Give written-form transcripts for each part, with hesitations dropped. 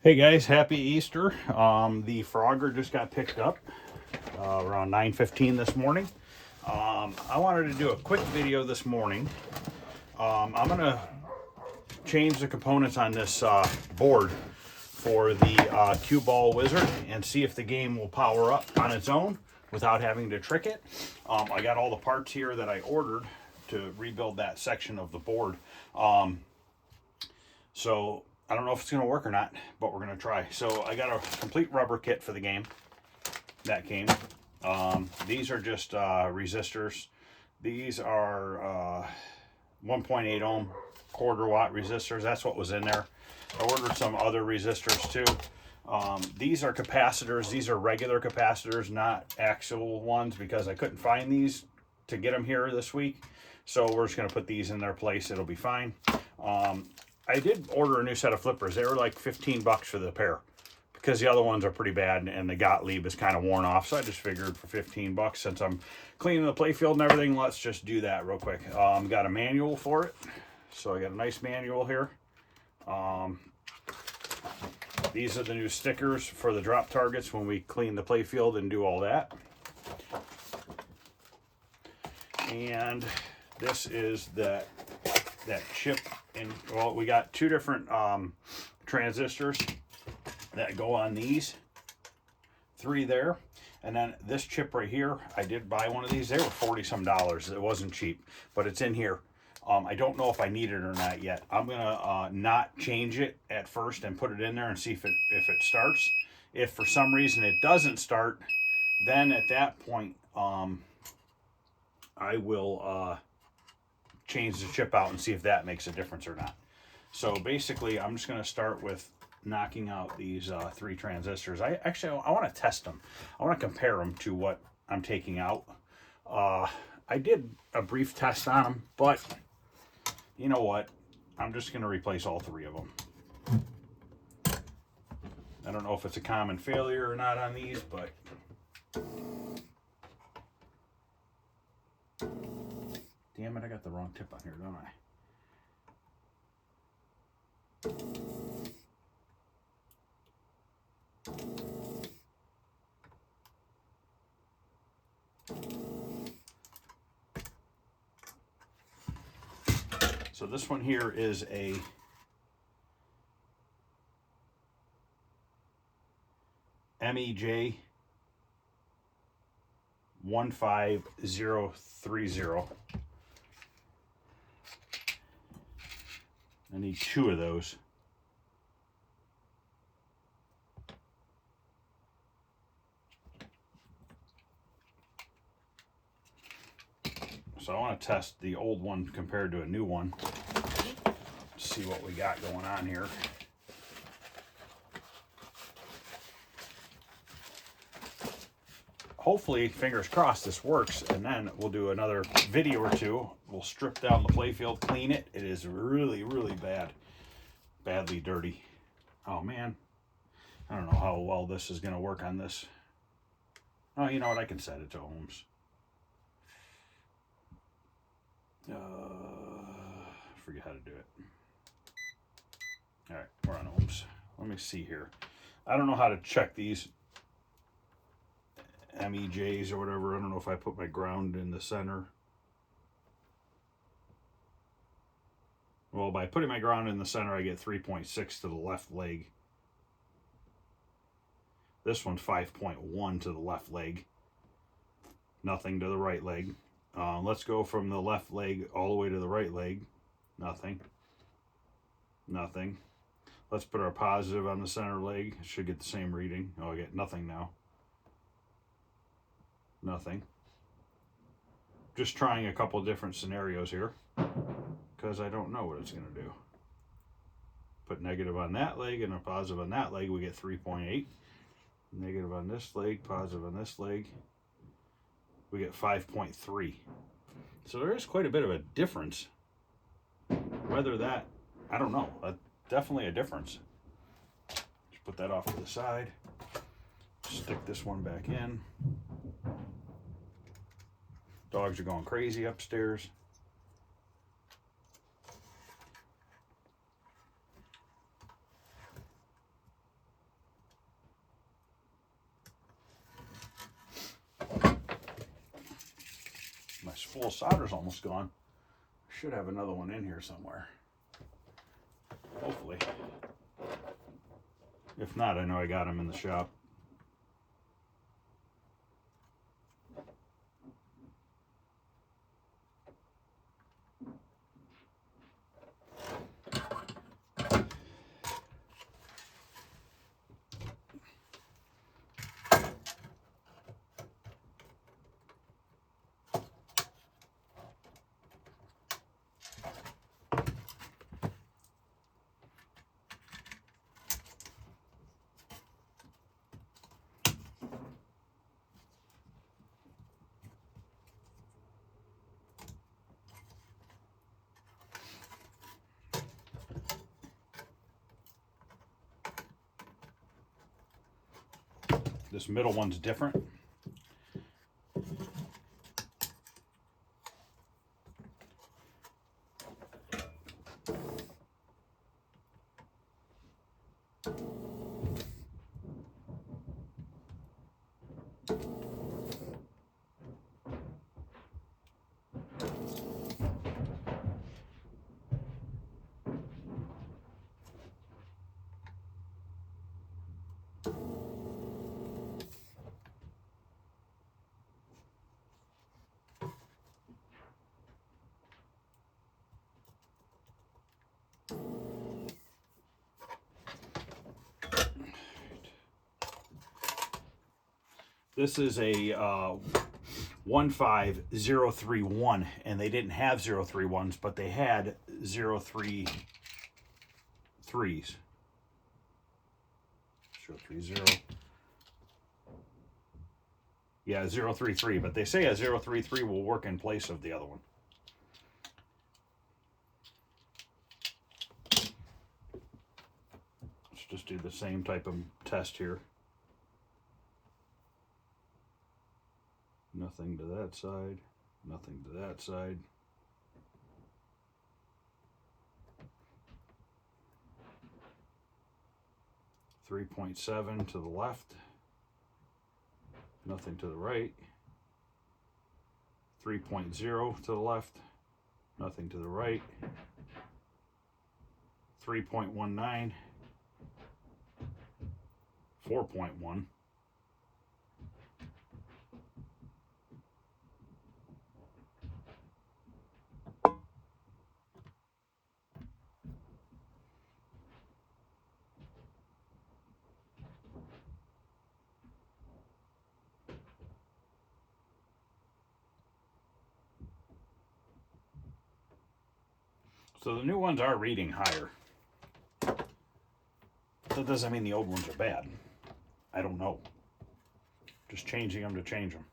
Hey guys, happy Easter. The Frogger just got picked up around 9:15 this morning. I wanted to do a quick video this morning. I'm going to change the components on this board for the cue ball wizard and see if the game will power up on its own without having to trick it. I got all the parts here that I ordered to rebuild that section of the board. So I don't know if it's going to work or not, but we're going to try. So I got a complete rubber kit for the game that came. These are just resistors. These are 1.8 ohm quarter watt resistors. That's what was in there. I ordered some other resistors too. These are capacitors. These are regular capacitors, not actual ones, because I couldn't find these to get them here this week. So we're just going to put these in their place. It'll be fine. I did order a new set of flippers. They were like 15 bucks for the pair because the other ones are pretty bad and the Gottlieb is kind of worn off. So I just figured for 15 bucks, since I'm cleaning the playfield and everything, let's just do that real quick. Got a manual for it. So I got a nice manual here. These are the new stickers for the drop targets when we clean the playfield and do all that. And this is that chip. And well, we got two different transistors that go on these, 3 there, and then this chip right here. I did buy one of these. They were $40-some. It wasn't cheap, but it's in here. I don't know if I need it or not yet. I'm gonna not change it at first and put it in there and see if it starts. If for some reason it doesn't start, then at that point I will change the chip out and see if that makes a difference or not. So basically, I'm just going to start with knocking out these 3 transistors. I want to test them. I want to compare them to what I'm taking out. I did a brief test on them, but you know what? I'm just going to replace all 3 of them. I don't know if it's a common failure or not on these, but damn it, I got the wrong tip on here, don't I? So this one here is a MEJ 15030. I need 2 of those. So I want to test the old one compared to a new one. See what we got going on here. Hopefully, fingers crossed, this works, and then we'll do another video or 2. We'll strip down the playfield, clean it. It is really, really bad. Badly dirty. Oh, man. I don't know how well this is going to work on this. Oh, you know what? I can set it to ohms. Forget how to do it. All right, we're on ohms. Let me see here. I don't know how to check these MEJs or whatever. I don't know if I put my ground in the center. Well, by putting my ground in the center, I get 3.6 to the left leg. This one's 5.1 to the left leg. Nothing to the right leg. Let's go from the left leg all the way to the right leg. Nothing. Nothing. Let's put our positive on the center leg. It should get the same reading. Oh, I get nothing now. Nothing. Just trying a couple different scenarios here because I don't know what it's going to do. Put negative on that leg and a positive on that leg, we get 3.8. Negative on this leg, positive on this leg, we get 5.3. So there is quite a bit of a difference. Whether that, I don't know, definitely a difference. Just put that off to the side. Stick this one back in. Dogs are going crazy upstairs. full of solder's almost gone. Should have another one in here somewhere. Hopefully. If not, I know I got them in the shop. This middle one's different. This is a 15031, and they didn't have 031s, but they had 033s. 030. Yeah, 033, but they say a 033 will work in place of the other one. Let's just do the same type of test here. Nothing to that side, nothing to that side. .7 to the left, nothing to the right. 3.0 to the left, nothing to the right. 3.19, 4.1. So the new ones are reading higher. That doesn't mean the old ones are bad. I don't know. Just changing them to change them.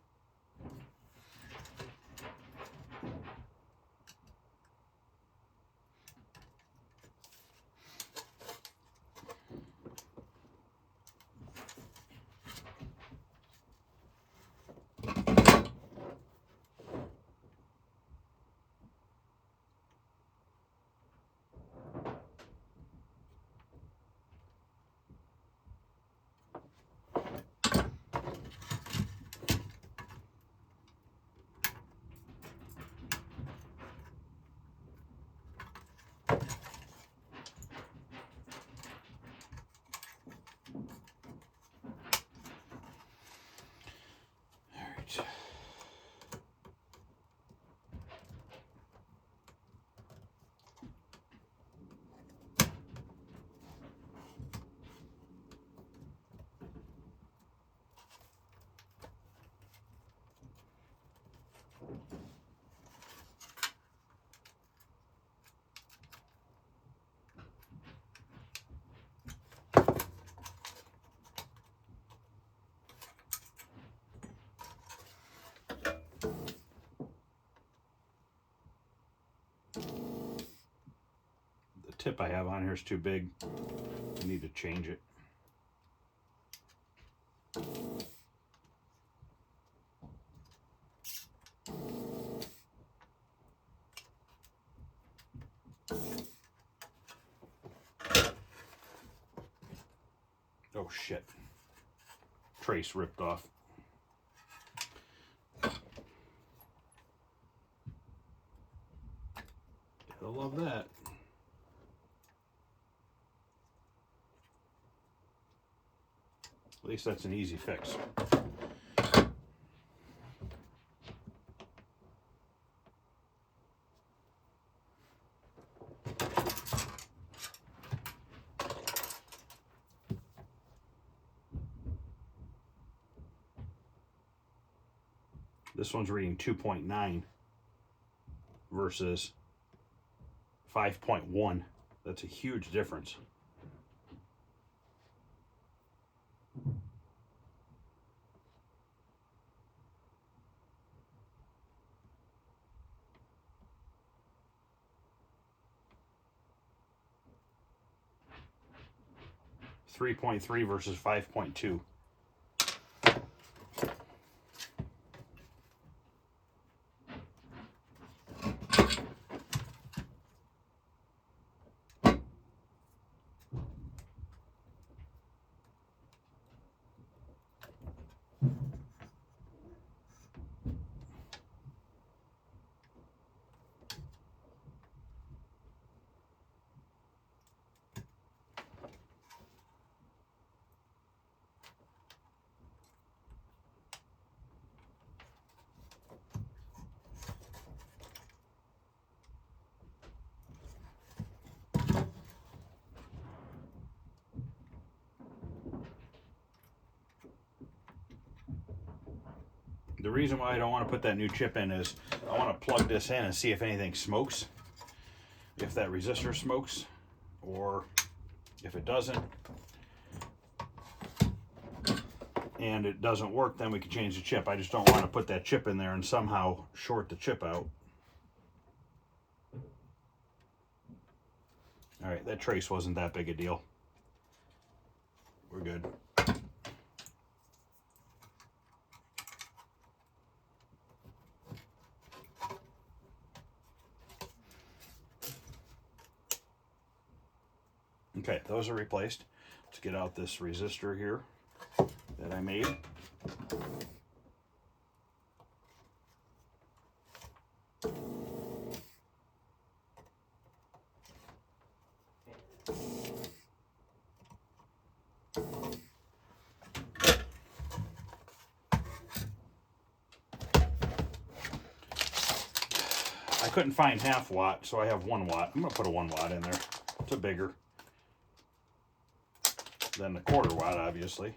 Tip I have on here is too big. I need to change it. Oh shit. Trace ripped off. love that. At least that's an easy fix. This one's reading 2.9 versus 5.1. That's a huge difference. .3 versus 5.2. The reason why I don't want to put that new chip in is I want to plug this in and see if anything smokes. If that resistor smokes, or if it doesn't, and it doesn't work, then we can change the chip. I just don't want to put that chip in there and somehow short the chip out. All right, that trace wasn't that big a deal. We're good. Okay, those are replaced. Let's get out this resistor here that I made. I couldn't find half watt, so I have 1 watt. I'm gonna put a 1 watt in there. It's a bigger than the 1/4 watt, obviously.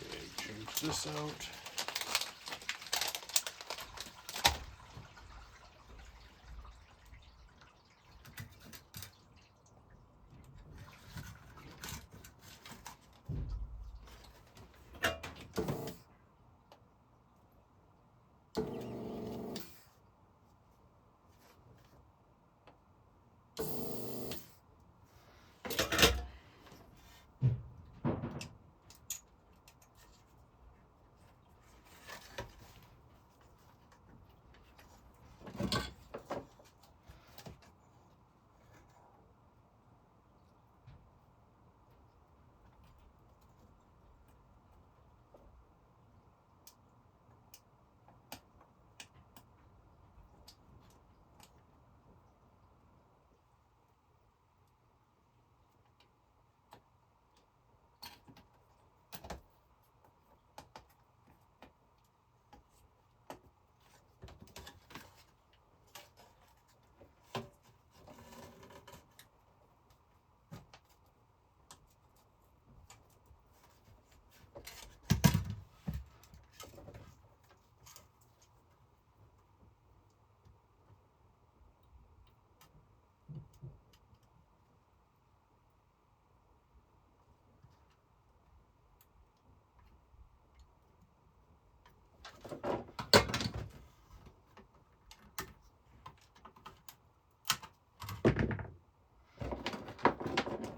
Okay, change this out.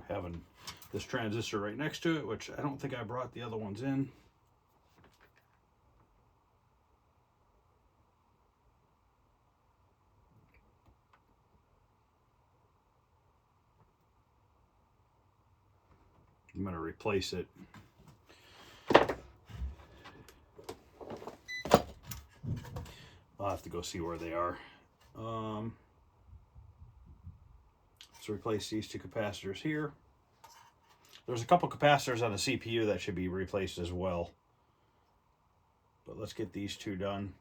Having this transistor right next to it, which I don't think I brought the other ones in. I'm going to replace it. I'll have to go see where they are. Let's replace these two capacitors here. There's a couple capacitors on the CPU that should be replaced as well. But let's get these two done.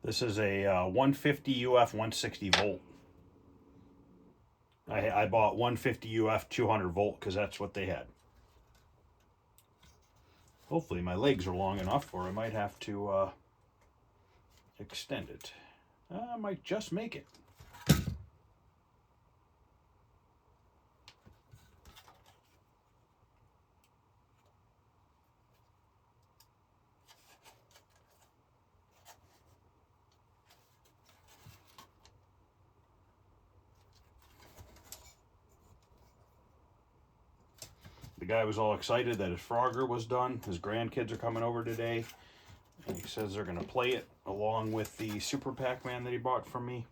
This is a 150 UF 160 volt. I bought 150 UF 200 volt because that's what they had. Hopefully my legs are long enough, or I might have to extend it. I might just make it. The guy was all excited that his Frogger was done. His grandkids are coming over today. And he says they're going to play it along with the Super Pac-Man that he bought from me.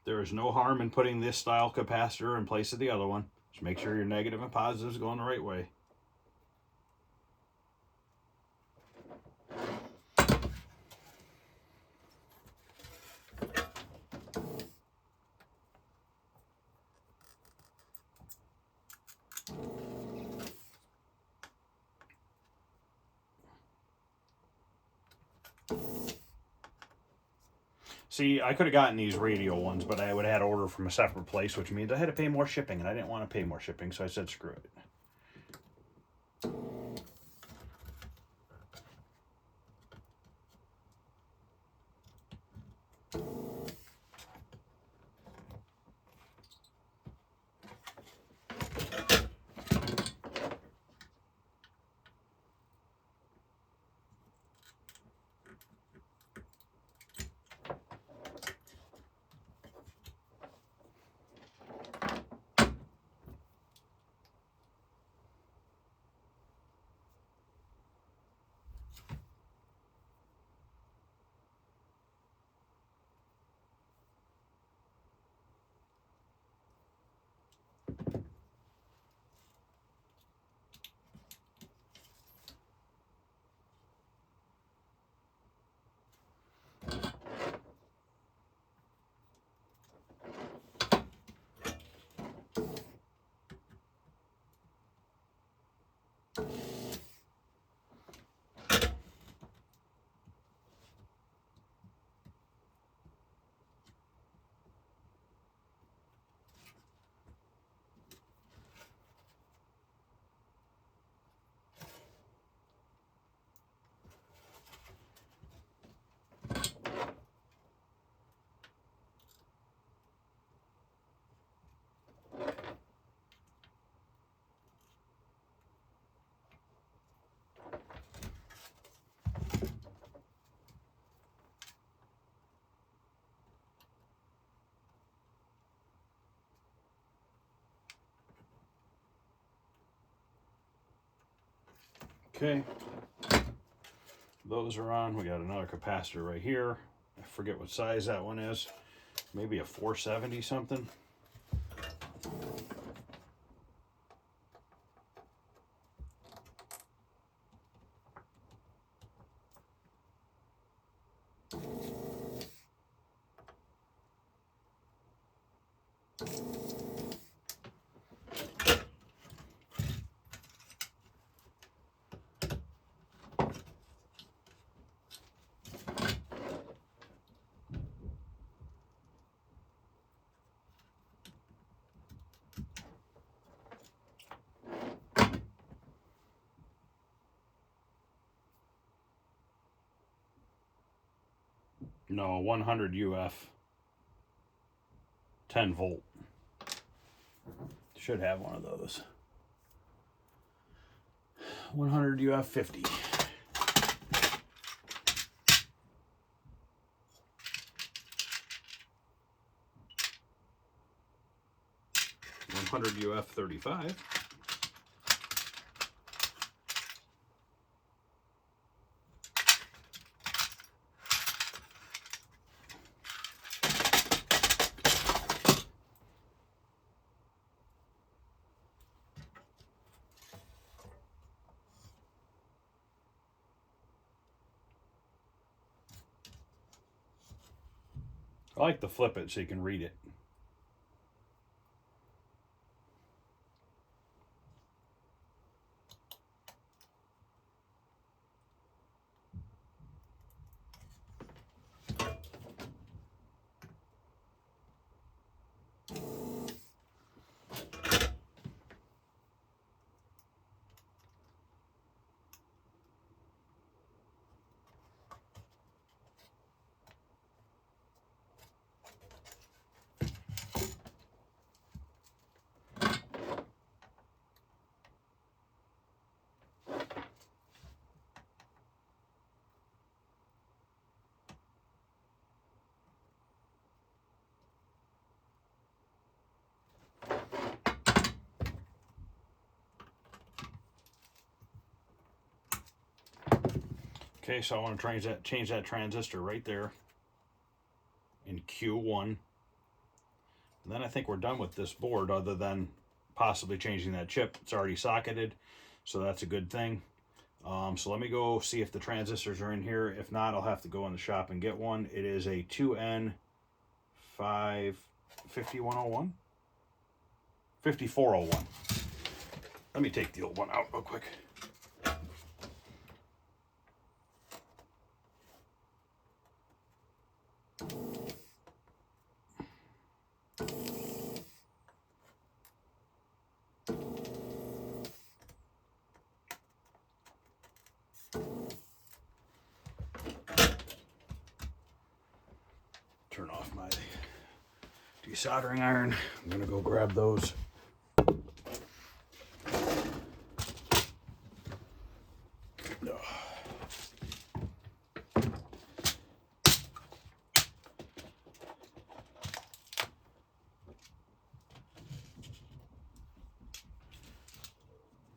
There is no harm in putting this style capacitor in place of the other one. Just make sure your negative and positives going the right way. See, I could have gotten these radio ones, but I would have had to order from a separate place, which means I had to pay more shipping, and I didn't want to pay more shipping, so I said screw it. Okay, those are on. We got another capacitor right here. I forget what size that one is. Maybe a 470 something. No, 100 UF, 10 volt. Should have one of those. 100 UF 50. 100 UF 35. I like to flip it so you can read it. Okay, so I want to change that transistor right there in Q1. And then I think we're done with this board, other than possibly changing that chip. It's already socketed, so that's a good thing. So let me go see if the transistors are in here. If not, I'll have to go in the shop and get one. It is a 2N5 5101? 5401. Let me take the old one out real quick. Turn off my desoldering iron. I'm gonna go grab those.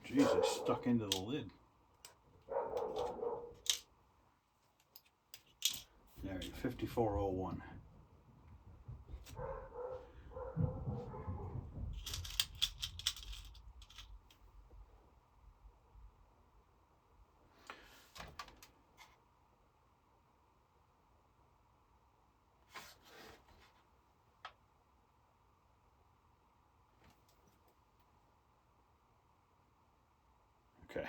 Jesus, stuck into the lid. There, 5401. Okay.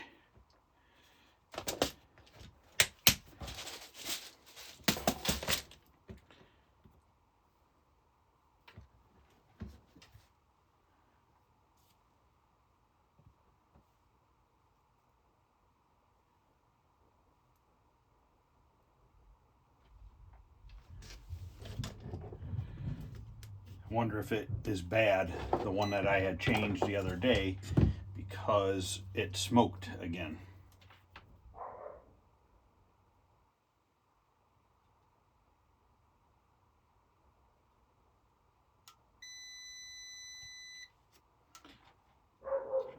I wonder if it is bad, the one that I had changed the other day, because it smoked again.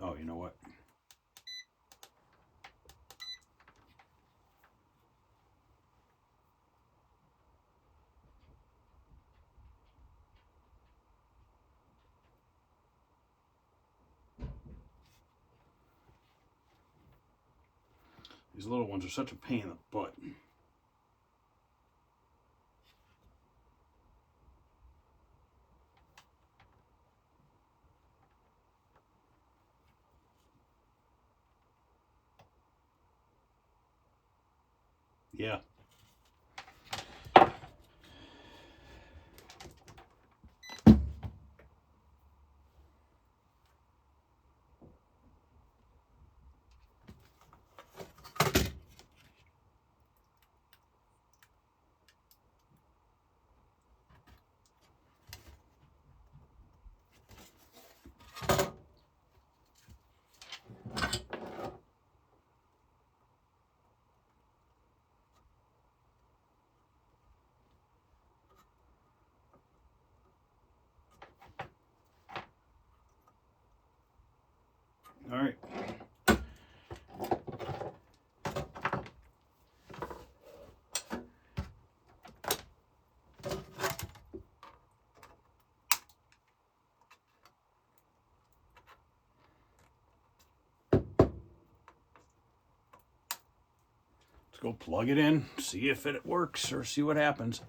Oh, you know what? These little ones are such a pain in the butt. Yeah. go plug it in, see if it works or see what happens.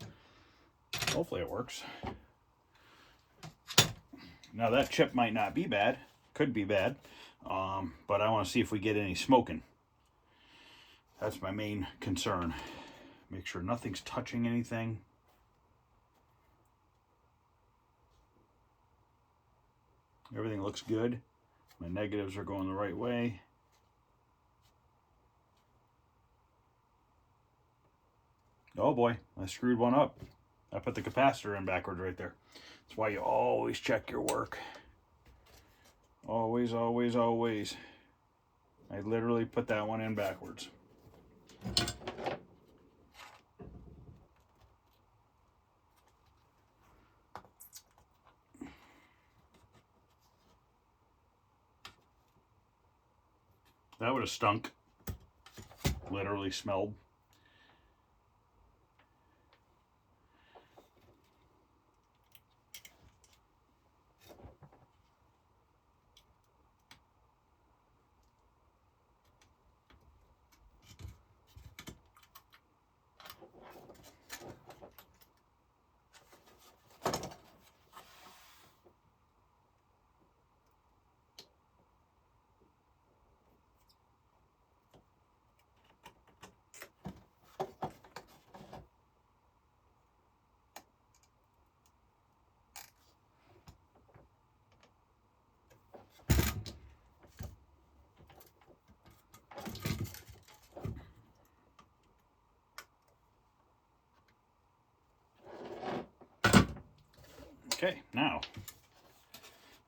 Hopefully it works. Now that chip might not be bad, could be bad, but I want to see if we get any smoking. That's my main concern. Make sure nothing's touching anything. Everything looks good. My negatives are going the right way. Oh boy, I screwed one up. I put the capacitor in backwards right there. That's why you always check your work. Always, always, always. I literally put that one in backwards. That would have stunk. Literally smelled. Okay, now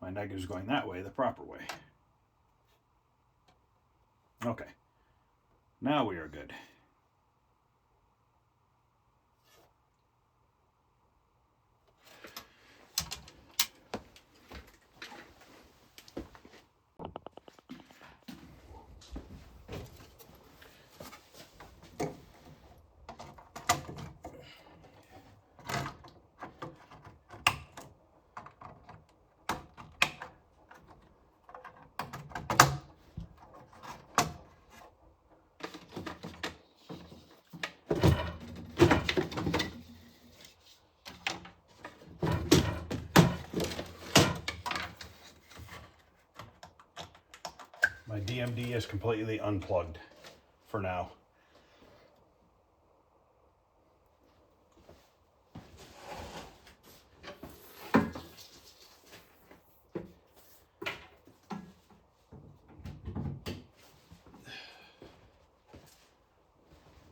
my negative's going that way, the proper way. Okay, now we are good. My DMD is completely unplugged for now.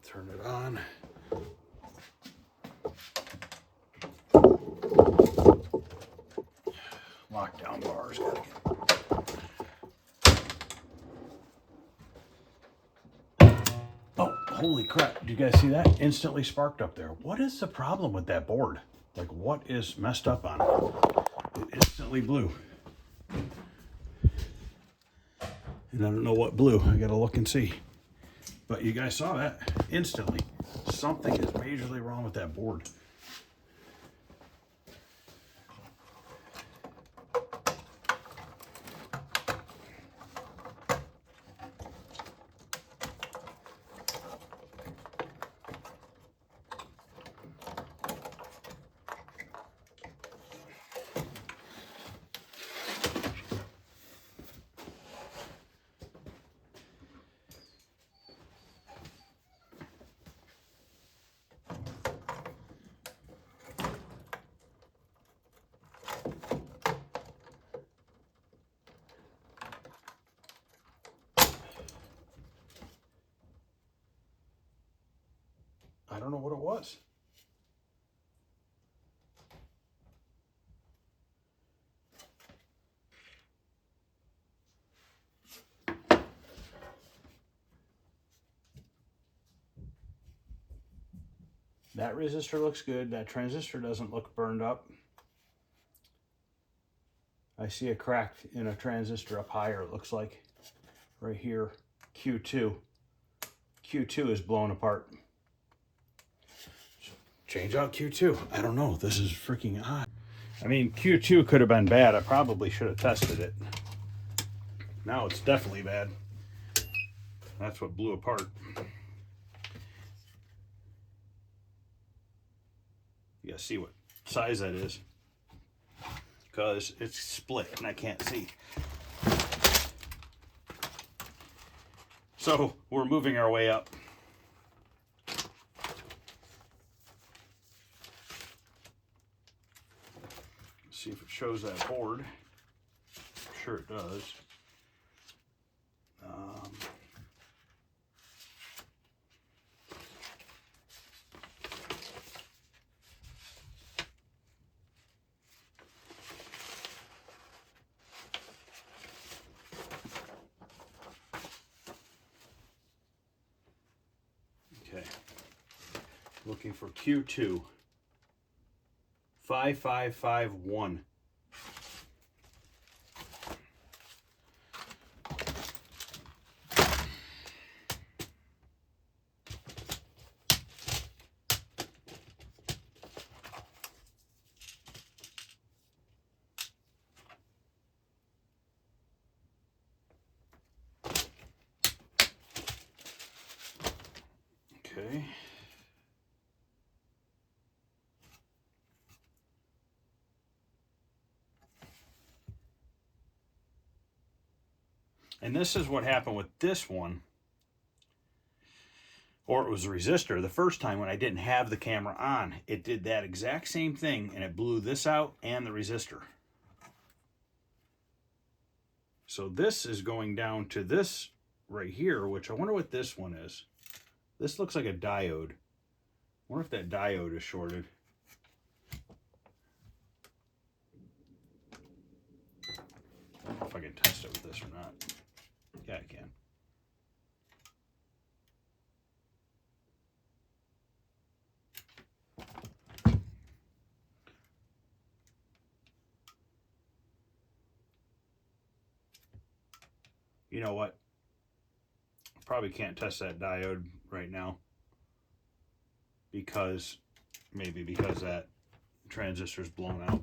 Turn it on. Lockdown bars gotta get. Oh, holy crap. Did you guys see that? Instantly sparked up there. What is the problem with that board? Like, what is messed up on it? It instantly blew. And I don't know what blew. I gotta look and see. But you guys saw that instantly. Something is majorly wrong with that board. I don't know what it was. That resistor looks good. That transistor doesn't look burned up. I see a crack in a transistor up higher, it looks like. Right here, Q2. Q2 is blown apart. Change out Q2. I don't know. This is freaking odd. I mean, Q2 could have been bad. I probably should have tested it. Now it's definitely bad. That's what blew apart. to see what size that is, because it's split and I can't see. So we're moving our way up. Let's see if it shows that board. I'm sure it does. Okay, looking for Q2 5551. Okay. And this is what happened with this one, or it was a resistor. The first time when I didn't have the camera on, it did that exact same thing, and it blew this out and the resistor. So this is going down to this right here, which I wonder what this one is. This looks like a diode. I wonder if that diode is shorted. I don't know if I can test it with this or not. Yeah, I can. You know what? Probably can't test that diode right now, because maybe because that transistor's blown out.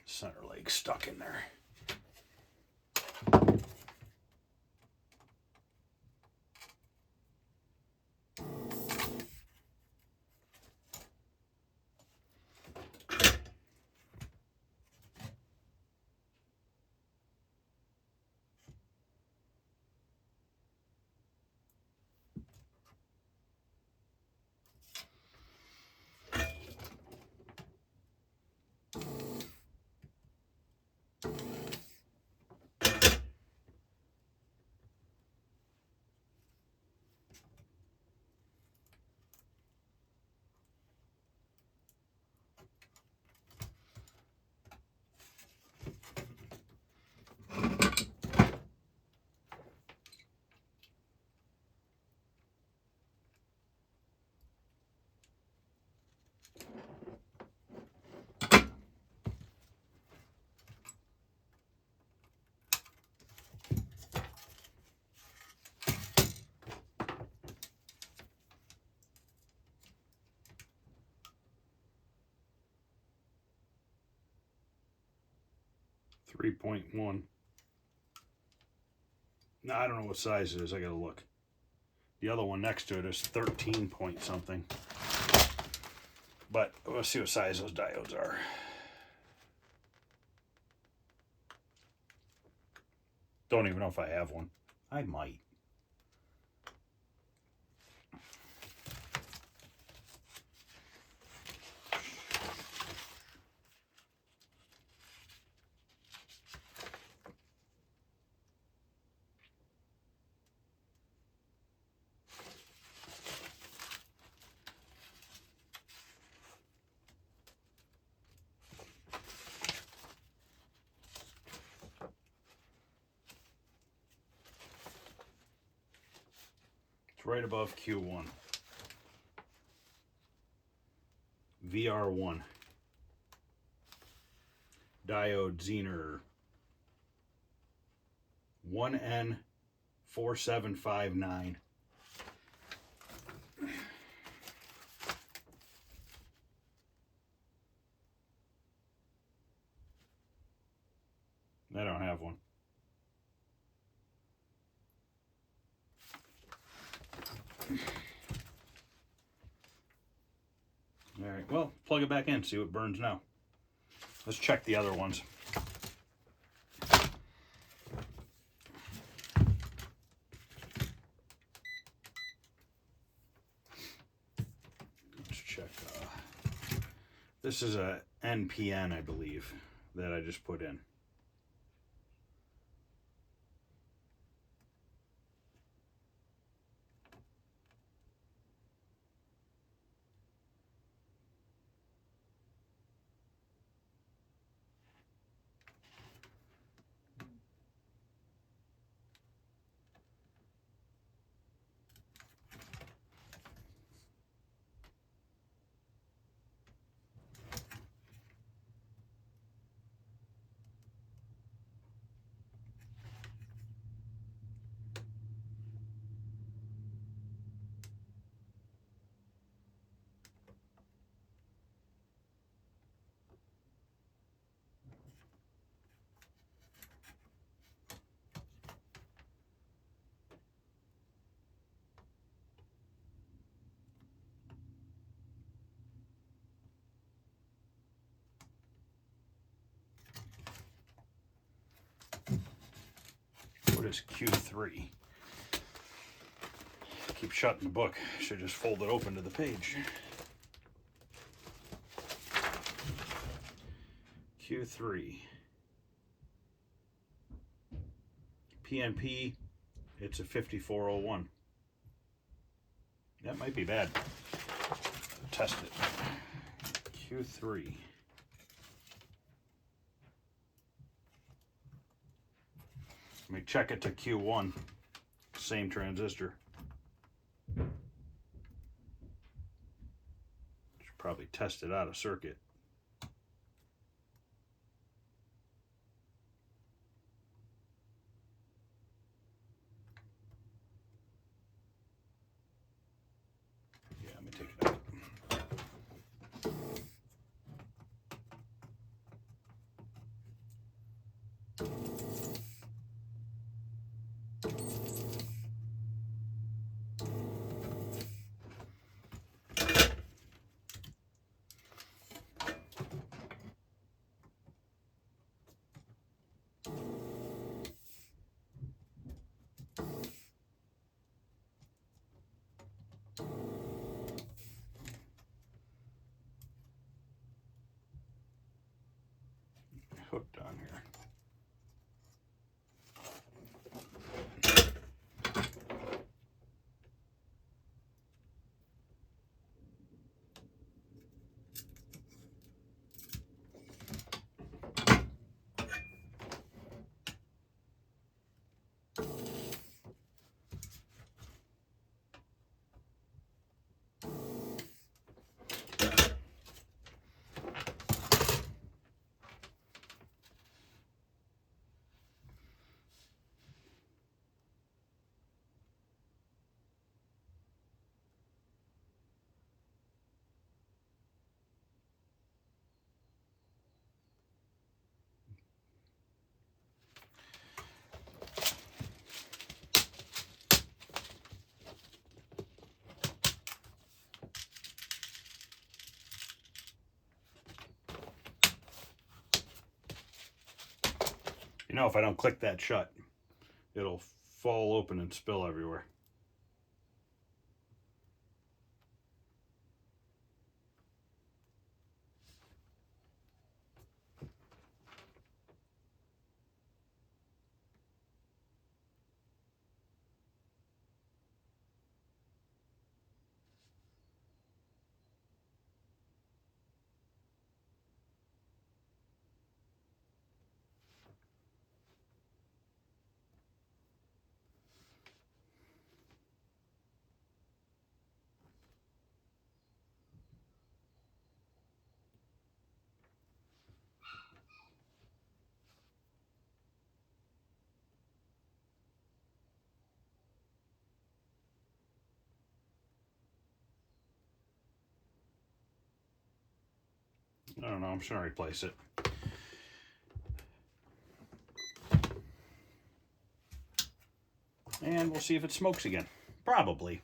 Center leg stuck in there. .1. No, I don't know what size it is. I gotta look. The other one next to it is 13 point something. But let's see what size those diodes are. Don't even know if I have one. I might. It's right above Q1. VR1. Diode Zener 1N4759. I don't have one. All right, well, plug it back in, see what burns now. Let's check the other ones. Let's check. This is a NPN, I believe, that I just put in. What is Q3? Keep shutting the book. Should just fold it open to the page. Q3. PNP, it's a 5401. That might be bad. Test it. Q3. Let me check it to Q1. Same transistor. Should probably test it out of circuit. Yeah, let me take it out. Hooked on here. You know, if I don't click that shut, it'll fall open and spill everywhere. I don't know, I'm just gonna replace it. And we'll see if it smokes again. Probably.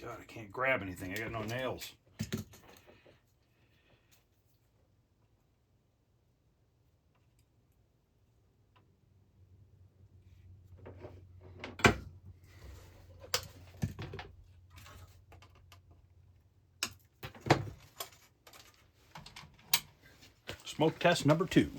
God, I can't grab anything. I got no nails. Smoke test number 2.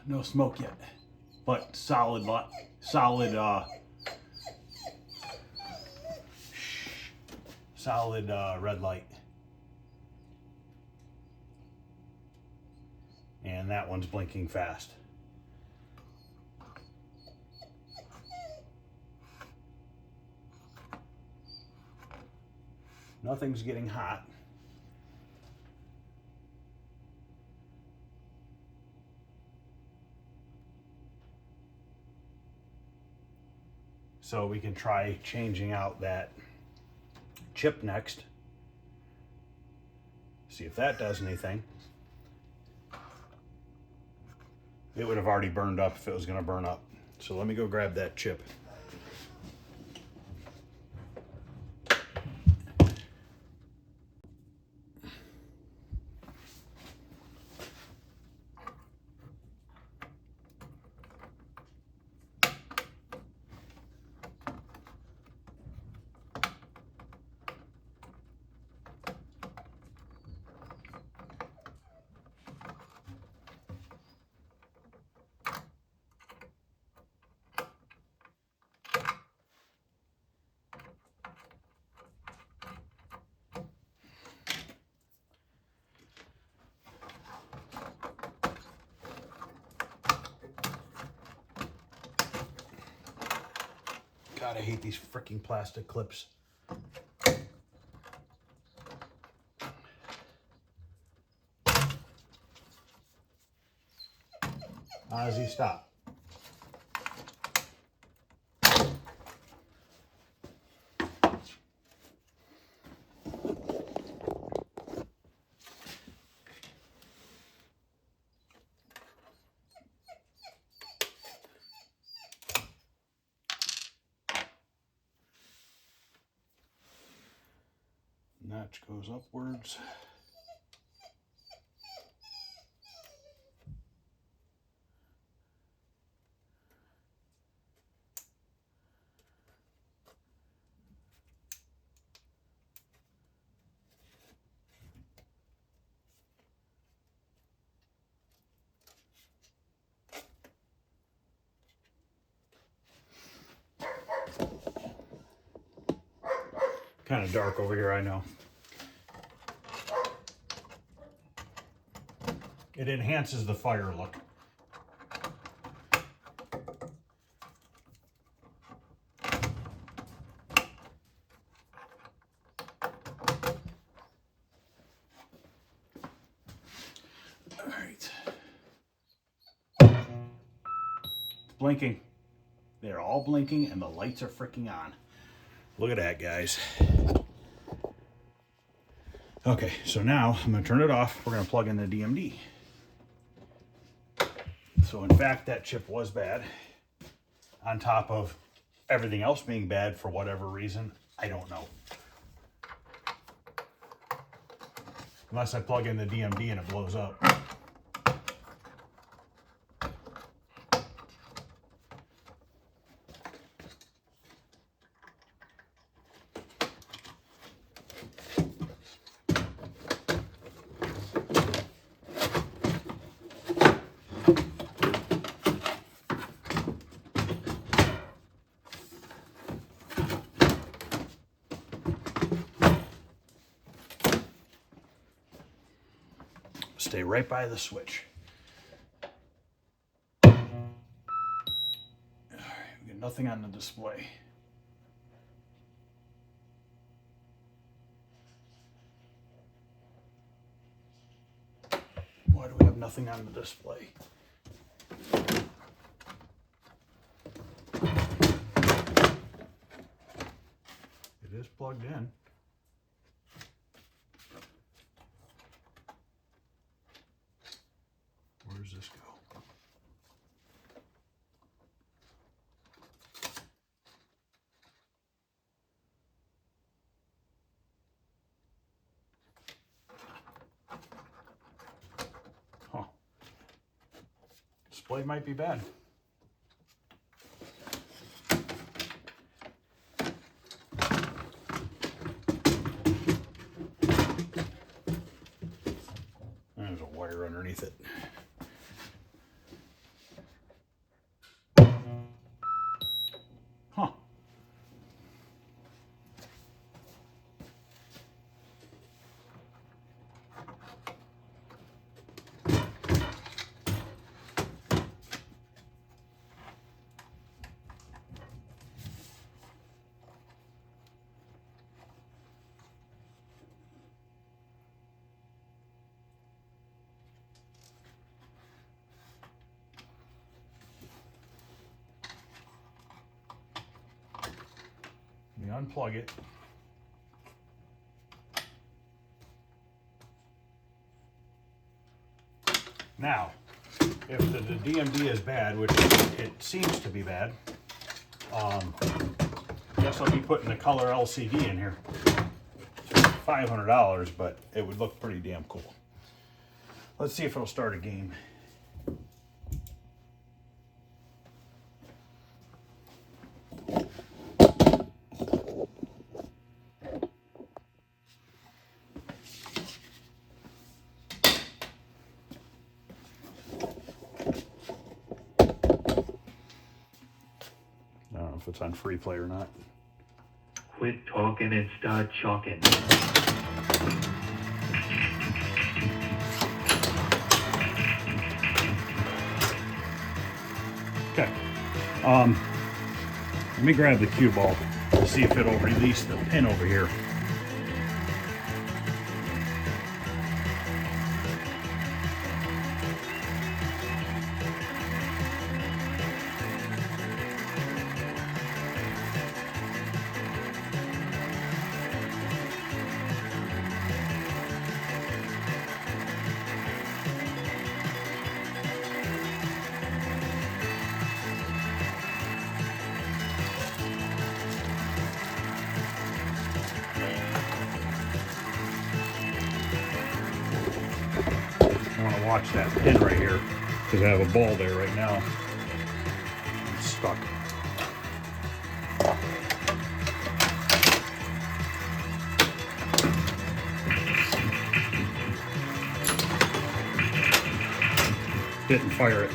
No smoke yet, but solid red light. And that one's blinking fast. Nothing's getting hot. So we can try changing out that chip next. See if that does anything. It would have already burned up if it was going to burn up. So let me go grab that chip. God, I hate these freaking plastic clips. Ozzy, stop. Notch goes upwards. Kind of dark over here, I know. It enhances the fire look. All right. Blinking. They're all blinking and the lights are freaking on. Look at that, guys. Okay, so now I'm going to turn it off. We're going to plug in the DMD. So in fact, that chip was bad. On top of everything else being bad for whatever reason, I don't know. Unless I plug in the DMD and it blows up. Stay right by the switch. All right, we got nothing on the display. Why do we have nothing on the display? It is plugged in. Where does this go? Huh. Display might be bad. There's a wire underneath it. Huh. We unplug it. Now, if the DMD is bad, which it seems to be bad, I guess I'll be putting the color LCD in here. It's $500, but it would look pretty damn cool. Let's see if it'll start a game. I don't know if it's on free play or not. Quit talking and start chalking. Okay. Let me grab the cue ball to see if it'll release the pin over here. I want to watch that pin right here because I have a ball there right now. It's stuck. Didn't fire it.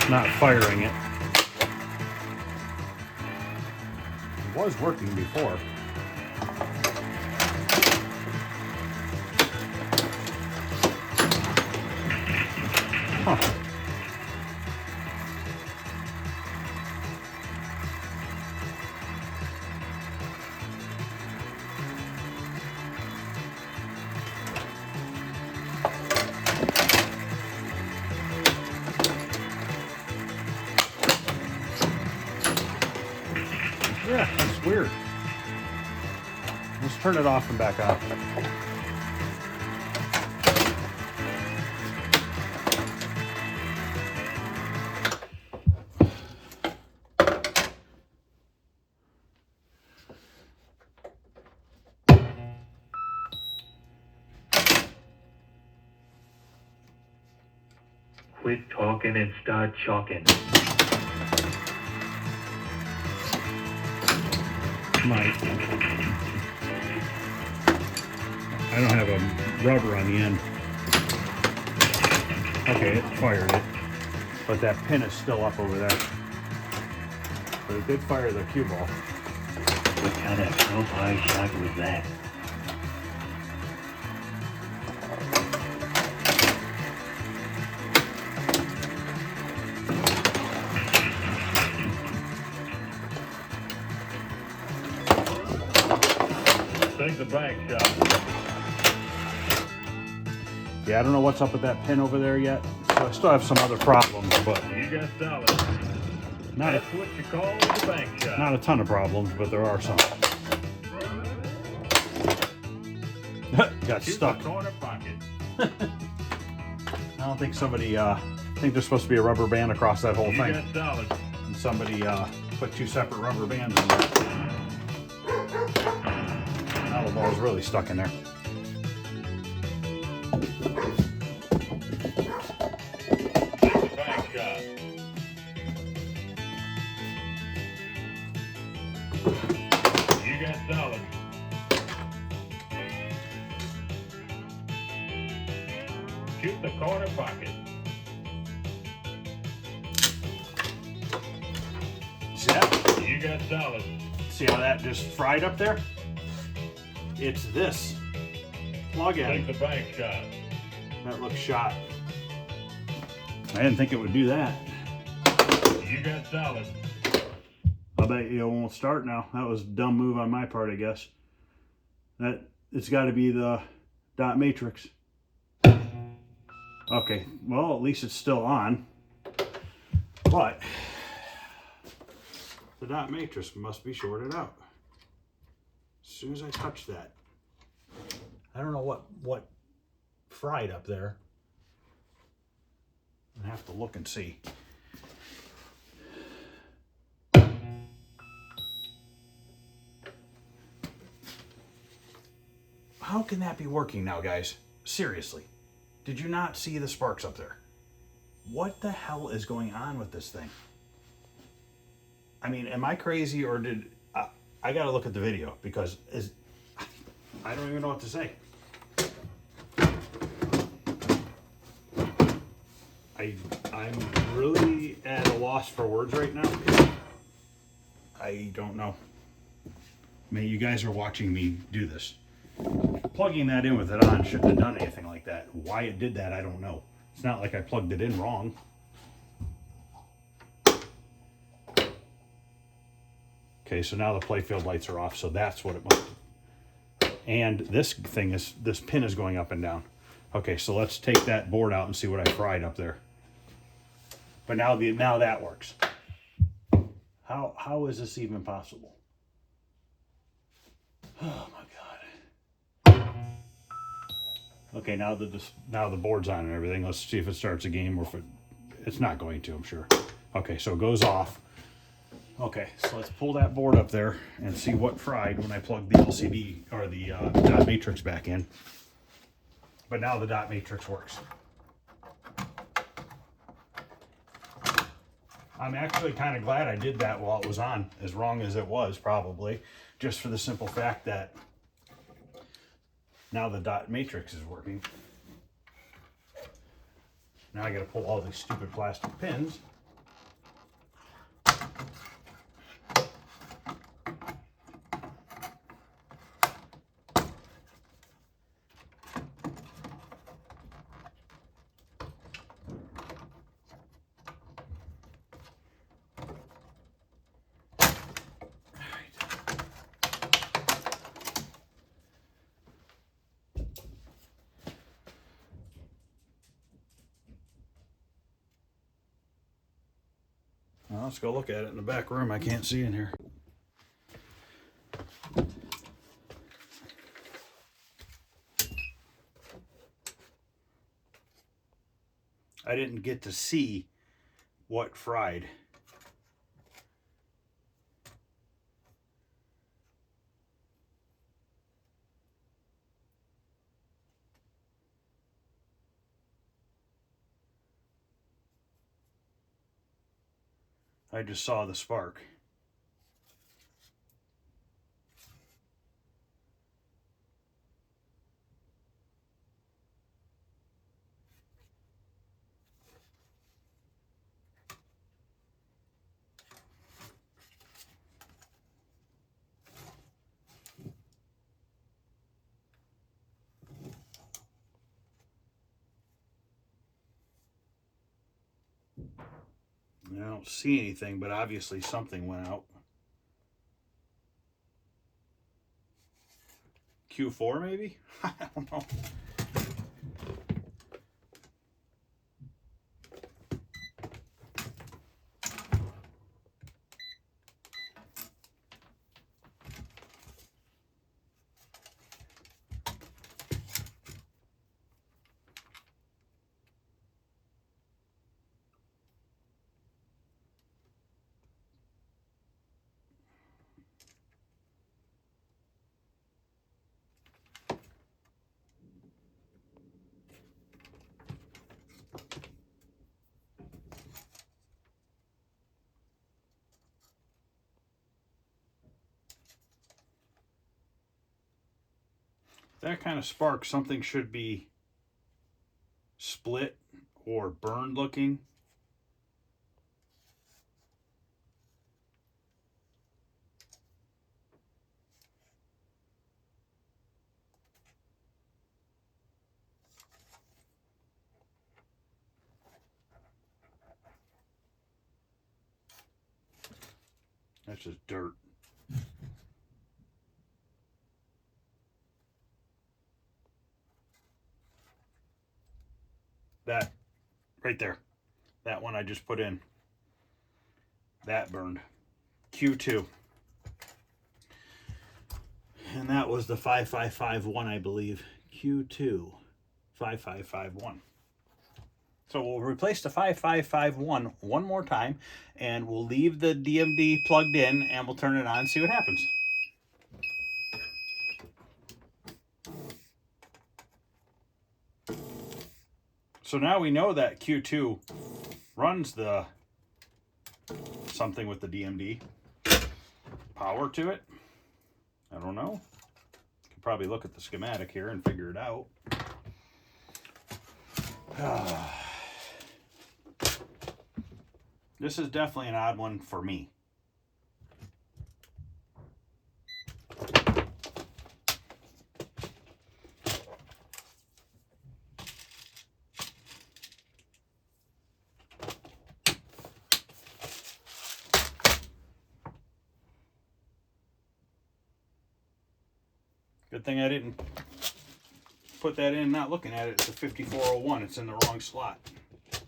Not firing it. It was working before. Huh. Yeah, that's weird. Let's turn it off and back on. Quit talking and start chalking. I don't have a rubber on the end. Okay, it fired it, but that pin is still up over there. But it did fire the cue ball. What kind of hellfire shot was that? Take the bank shot. Yeah, I don't know what's up with that pin over there yet. So I still have some other problems, but You got solid. That's what you call the bank shot. not a ton of problems, but there are some. Got Shoot stuck. the corner pocket. I don't think somebody, I think there's supposed to be a rubber band across that whole You thing. got solid. And somebody put two separate rubber bands in there. Now the ball's really stuck in there. Take the bank shot. You got solid. Shoot the corner pocket. See that? You got solid. See how that just fried up there? It's this plug-in Take the bank shot. that looks shot. I didn't think it would do that. You got solid. I bet you it won't start now. That was a dumb move on my part, I guess. That it's got to be the dot matrix. Okay, well, at least it's still on. But the dot matrix must be shorted out. As soon as I touch that, I don't know what fried up there. I have to look and see. How can that be working now, guys? Seriously. Did you not see the sparks up there? What the hell is going on with this thing? I mean, am I crazy or did... I gotta look at the video because I don't even know what to say. I'm really at a loss for words right now. I don't know. I mean, you guys are watching me do this. Plugging that in with it on shouldn't have done anything like that. Why it did that, I don't know. It's not like I plugged it in wrong. Okay, so now the playfield lights are off, so that's what it must be. And this pin is going up and down. Okay, so let's take that board out and see what I fried up there. But now that works. How is this even possible? Oh my god. Okay, now the board's on and everything. Let's see if it starts a game or if it's not going to, I'm sure. Okay, so it goes off. Okay, so let's pull that board up there and see what fried when I plug the LCD or the dot matrix back in. But now the dot matrix works. I'm actually kind of glad I did that while it was on, as wrong as it was probably, just for the simple fact that now the dot matrix is working. Now I gotta pull all these stupid plastic pins. Well, let's go look at it in the back room. I can't see in here. I didn't get to see what fried. I just saw the spark. I don't see anything, but obviously something went out. Q4 maybe? I don't know. That kind of spark, something should be split or burned looking. That's just dirt. That right there, that one I just put in, that burned. Q2. And that was the 5551, I believe. Q2 5551. So we'll replace the 5551 one more time, and we'll leave the DMD plugged in, and we'll turn it on and see what happens. So now we know that Q2 runs the something with the DMD. Power to it? I don't know. Could probably look at the schematic here and figure it out. This is definitely an odd one for me. Good thing I didn't put that in not looking at it. It's a 5401. It's in the wrong slot. It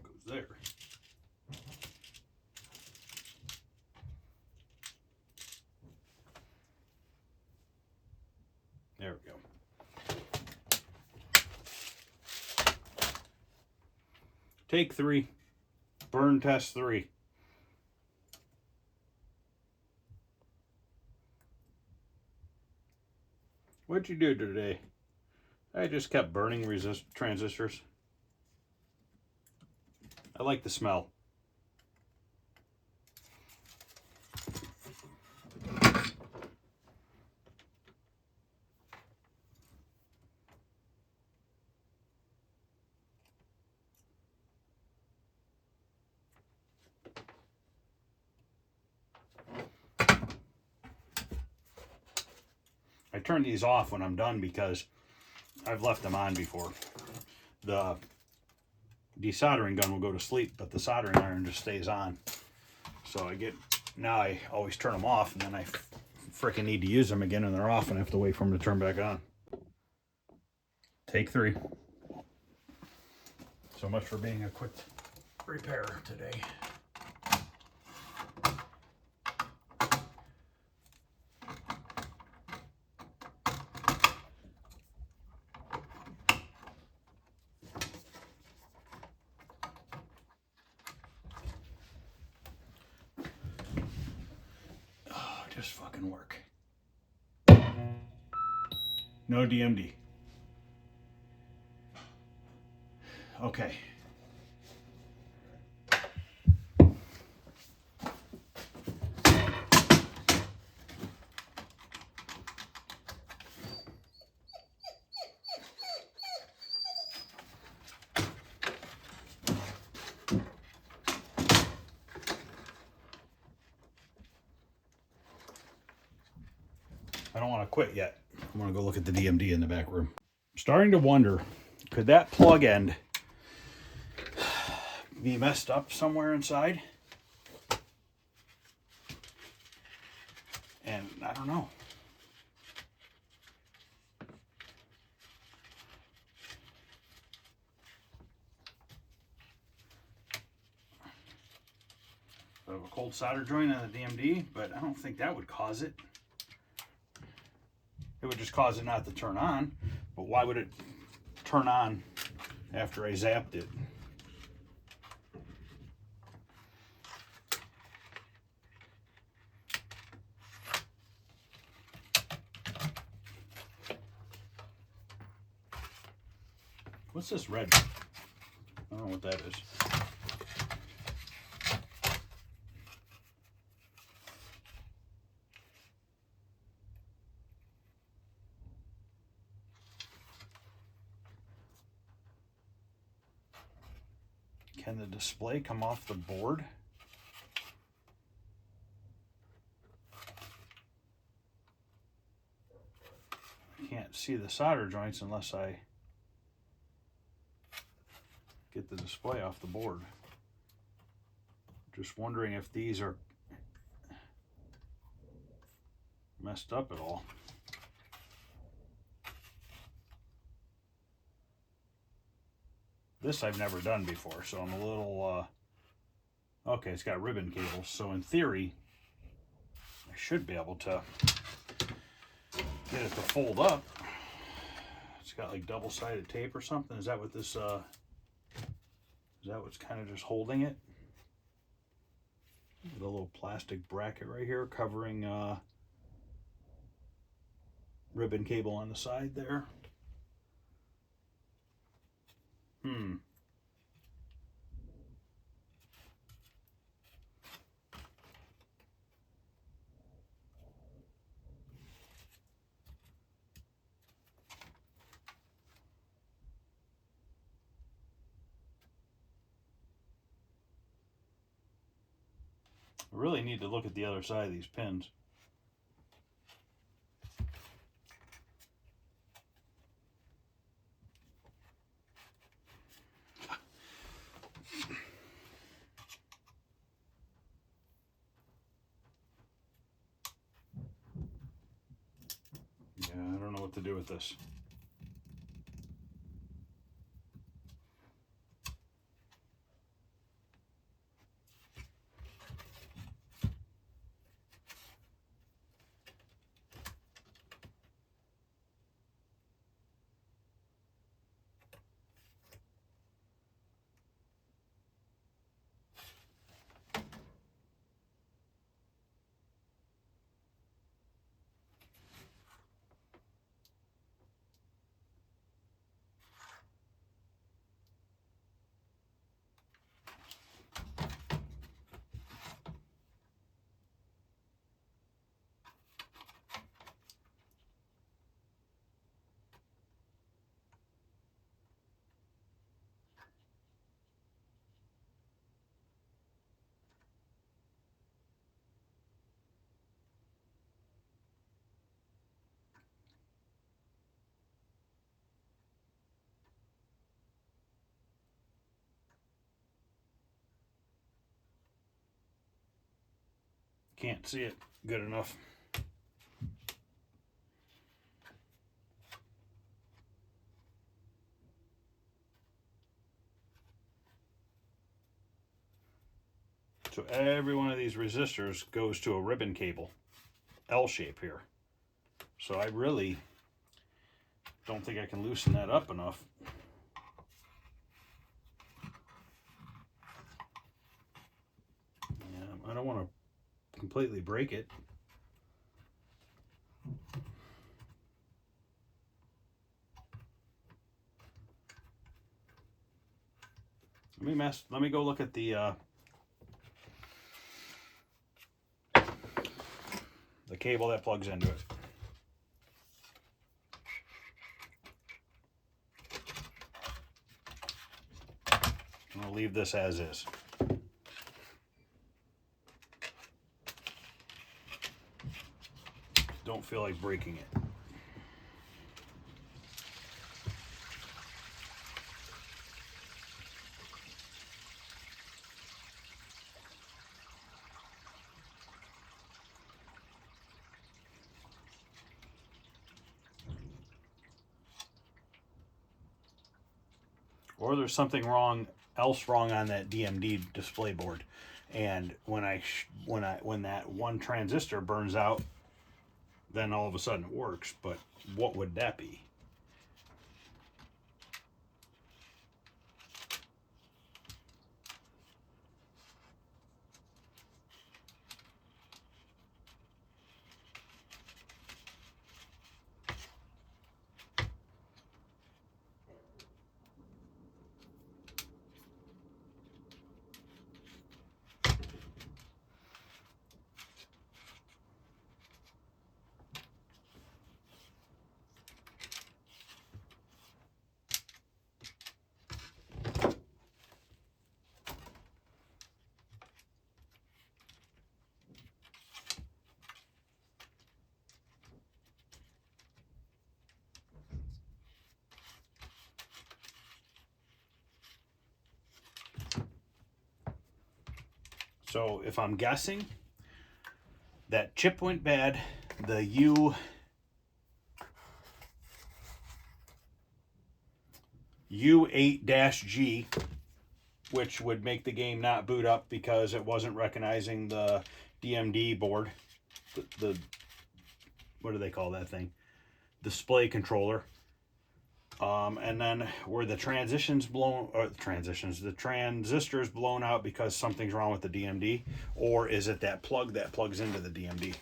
goes there. There we go. Take 3. Burn test 3. What'd you do today? I just kept burning transistors. I like the smell. I turn these off when I'm done because I've left them on before. The desoldering gun will go to sleep, but the soldering iron just stays on. So now I always turn them off, and then I freaking need to use them again, and they're off, and I have to wait for them to turn back on. Take 3. So much for being a quick repair today. this fucking work? No DMD. Okay. I don't want to quit yet. I'm going to go look at the DMD in the back room. I'm starting to wonder, could that plug end be messed up somewhere inside? And I don't know. I have a cold solder joint on the DMD, but I don't think that would cause it. It would just cause it not to turn on, but why would it turn on after I zapped it? What's this red? I don't know what that is. Can the display come off the board? I can't see the solder joints unless I get the display off the board. Just wondering if these are messed up at all. This I've never done before, so I'm a little, okay, it's got ribbon cables, so in theory, I should be able to get it to fold up. It's got like double-sided tape or something. Is that what this, is that what's kind of just holding it? The little plastic bracket right here covering ribbon cable on the side there. I really need to look at the other side of these pins. Yeah, I don't know what to do with this. Can't see it good enough. So every one of these resistors goes to a ribbon cable, L shape here. So I really don't think I can loosen that up enough. Yeah, I don't want to completely break it. mess. Let me go look at the cable that plugs into it. I'll leave this as is. Don't feel like breaking it. Or there's something else wrong on that DMD display board, and when that one transistor burns out, then all of a sudden it works. But what would that be? So if I'm guessing, that chip went bad. The U8-G, which would make the game not boot up because it wasn't recognizing the DMD board. The what do they call that thing? Display controller. And then were the transistors blown out because something's wrong with the DMD, or is it that plug that plugs into the DMD?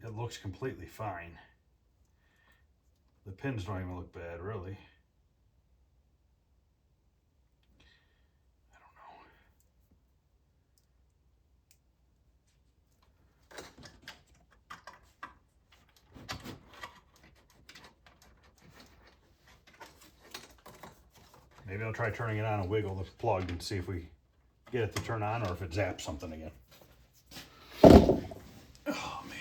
It looks completely fine. The pins don't even look bad, really. I don't know. Maybe I'll try turning it on and wiggle the plug and see if we get it to turn on or if it zaps something again. Oh, man.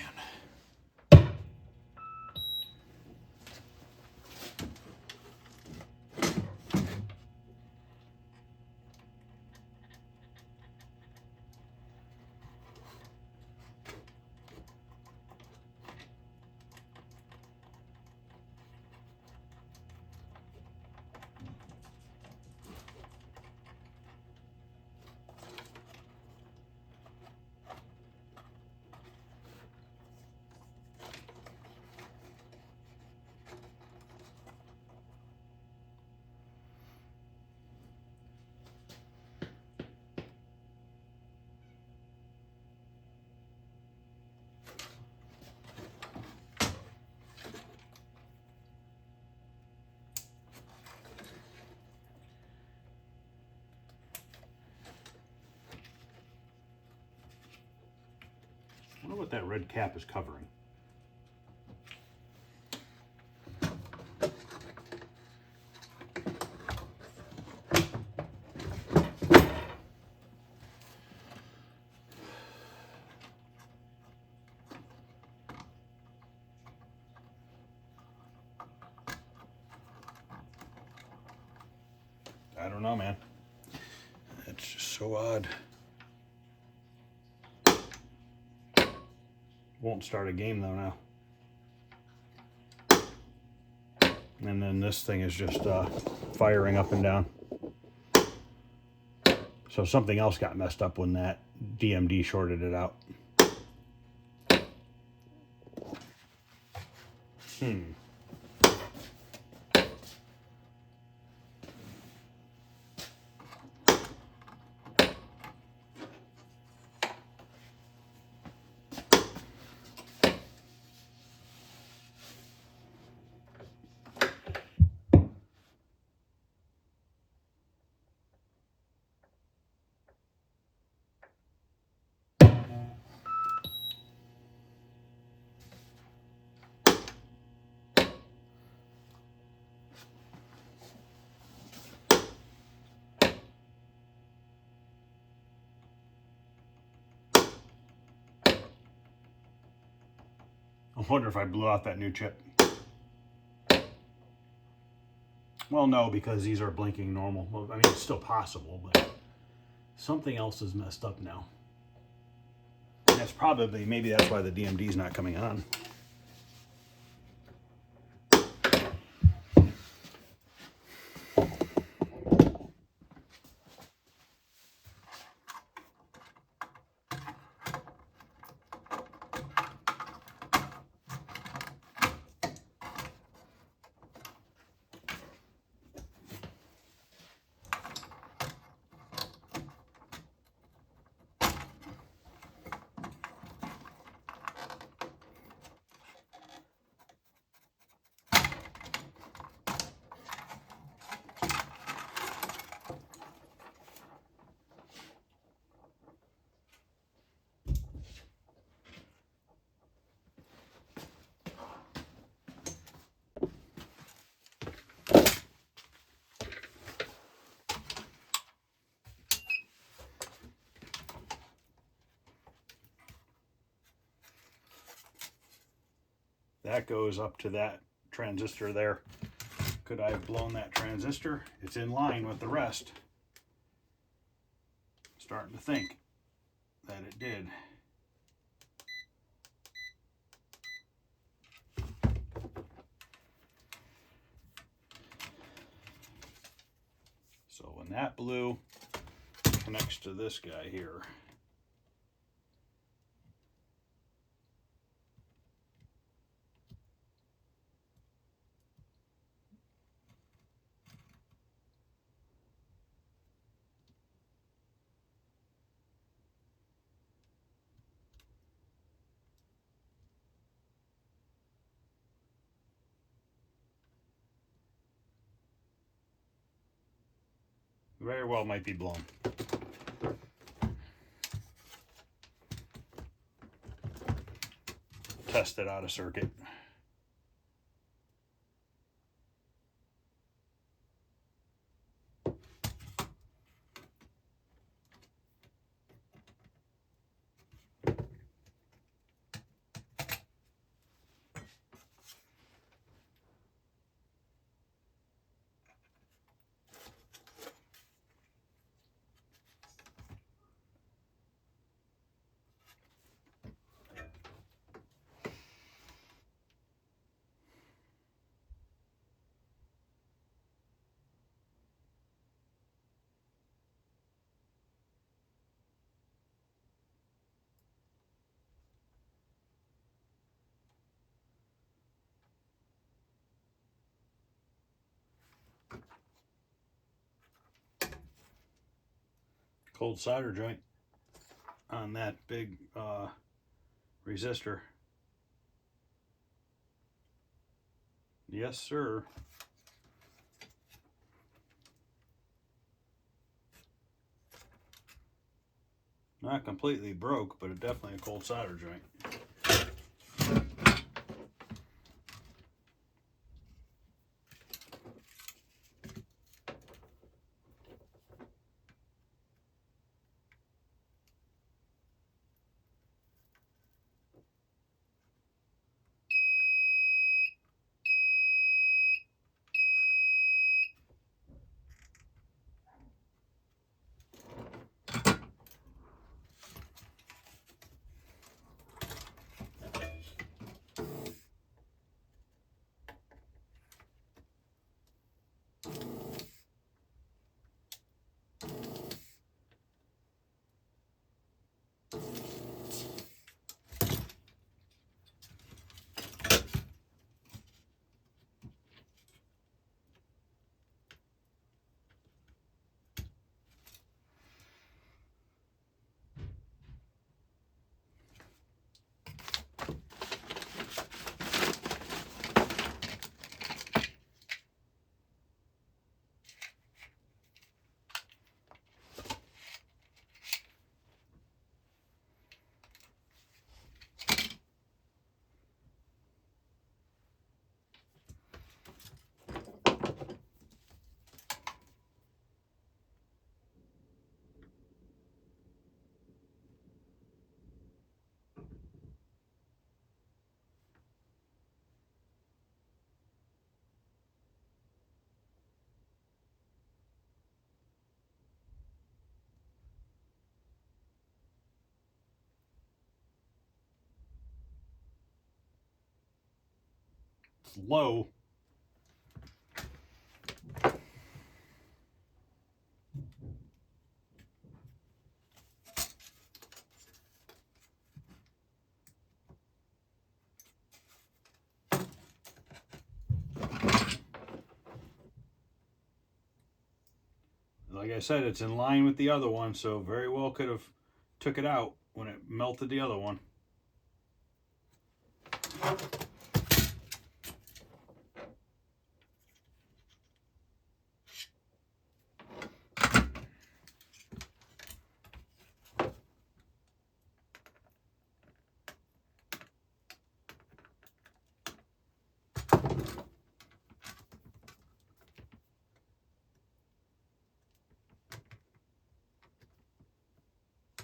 I wonder what that red cap is covering. I don't know, man. It's just so odd. Won't start a game though now. And then this thing is just firing up and down. So something else got messed up when that DMD shorted it out. I wonder if I blew out that new chip. Well, no, because these are blinking normal. Well, I mean, it's still possible, but something else is messed up now. And that's probably, maybe that's why the DMD is not coming on. That goes up to that transistor there. Could I have blown that transistor? It's in line with the rest. Starting to think that it did. So when that blue connects to this guy here, very well might be blown. Test it out of circuit. Cold solder joint on that big resistor. Yes, sir. Not completely broke, but definitely a cold solder joint. It's low. Like I said, it's in line with the other one, so very well could have took it out when it melted the other one.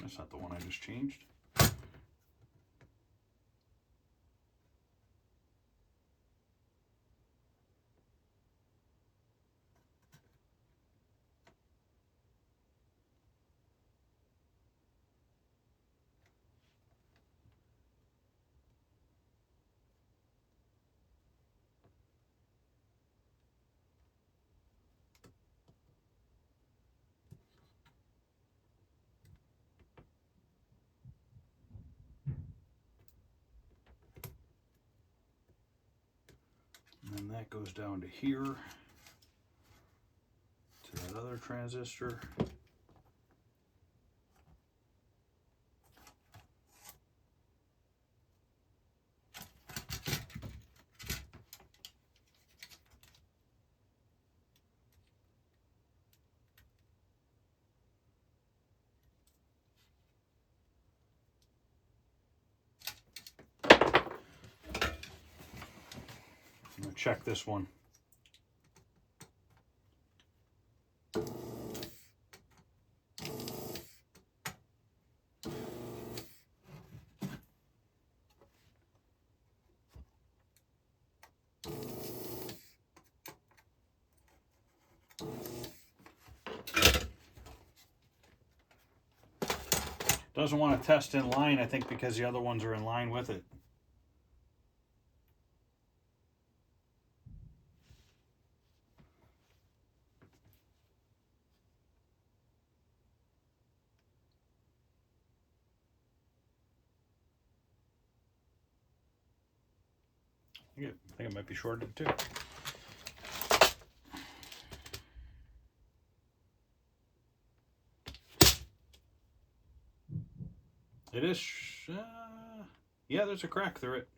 That's not the one I just changed. And then that goes down to here, to that other transistor. I'm going to check this one. Doesn't want to test in line, I think, because the other ones are in line with it. I think it might be shorted too. It is, yeah, there's a crack through it.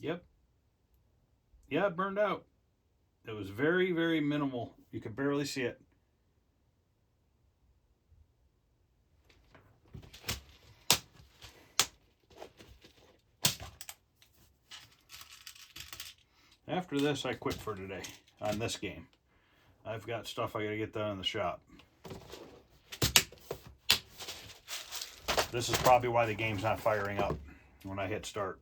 Yep. Yeah, it burned out. It was very, very minimal. You could barely see it. After this, I quit for today on this game. I've got stuff I gotta get done in the shop. This is probably why the game's not firing up when I hit start.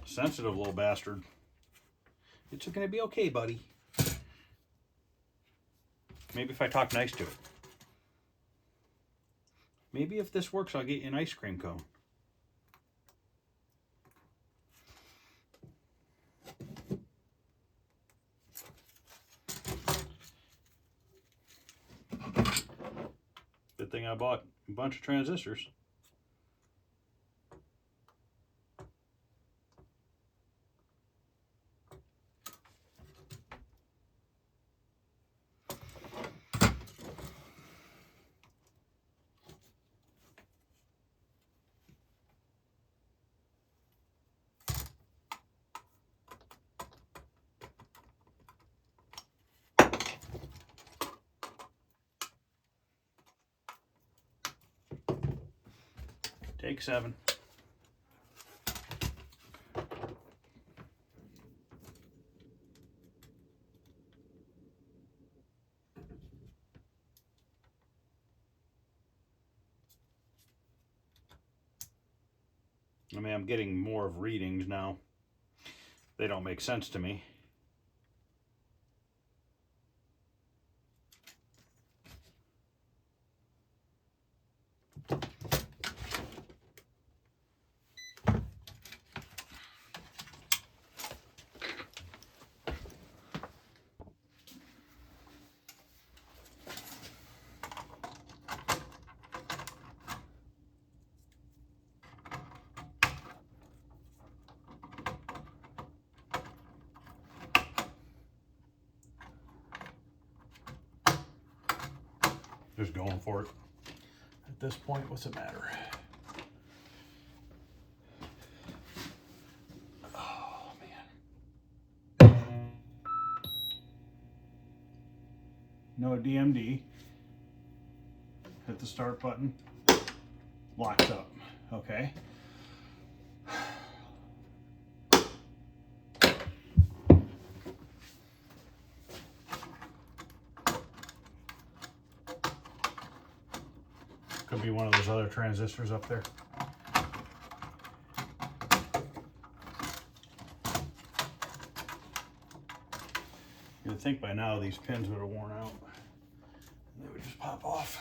Sensitive little bastard. It's gonna be okay, buddy. Maybe if I talk nice to it. Maybe if this works, I'll get you an ice cream cone. Good thing I bought a bunch of transistors. Take 7. I mean, I'm getting more of readings now. They don't make sense to me. Just going for it. At this point, what's it matter? Oh, man. No DMD. Hit the start button. Locks up. Okay. Could be one of those other transistors up there. You'd think by now these pins would have worn out. They would just pop off.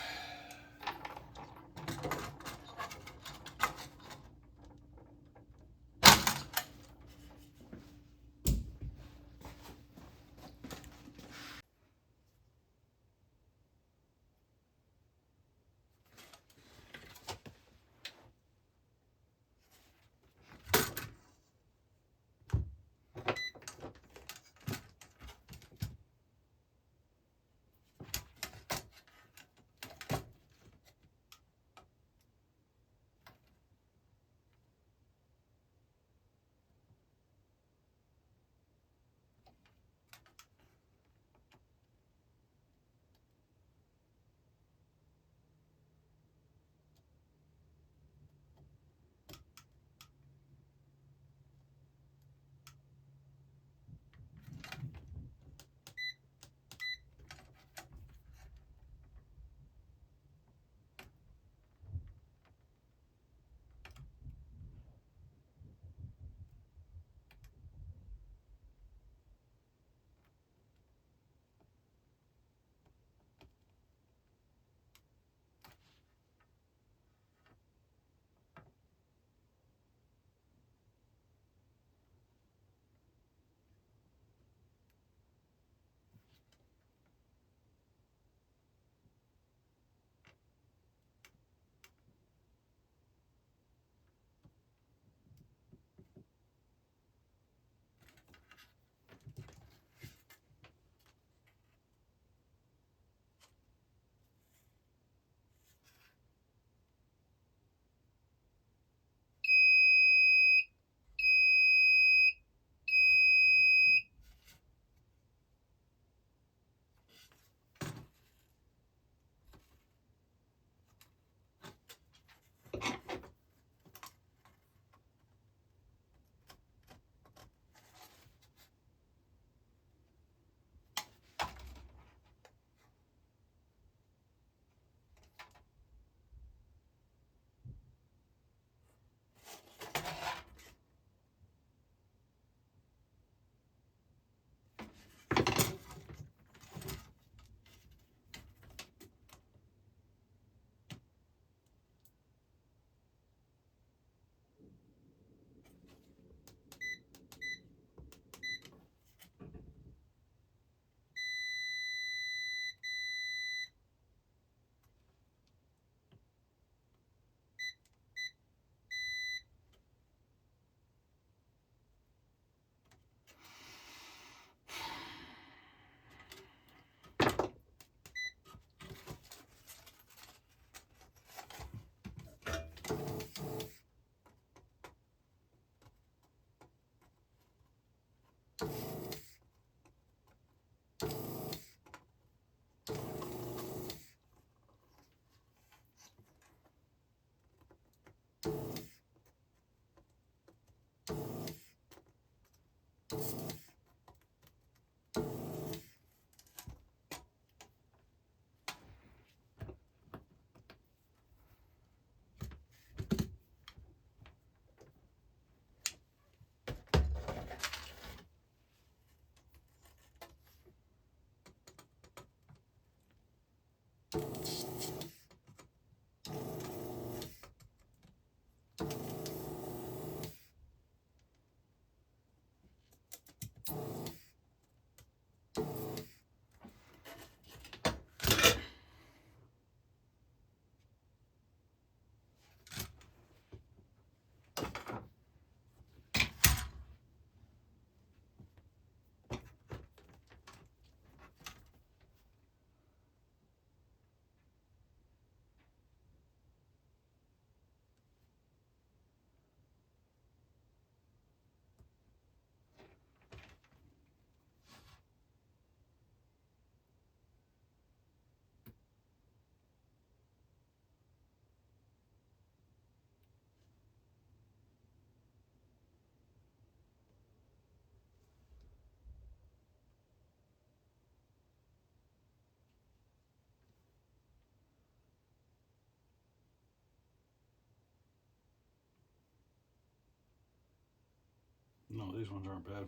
these ones aren't bad.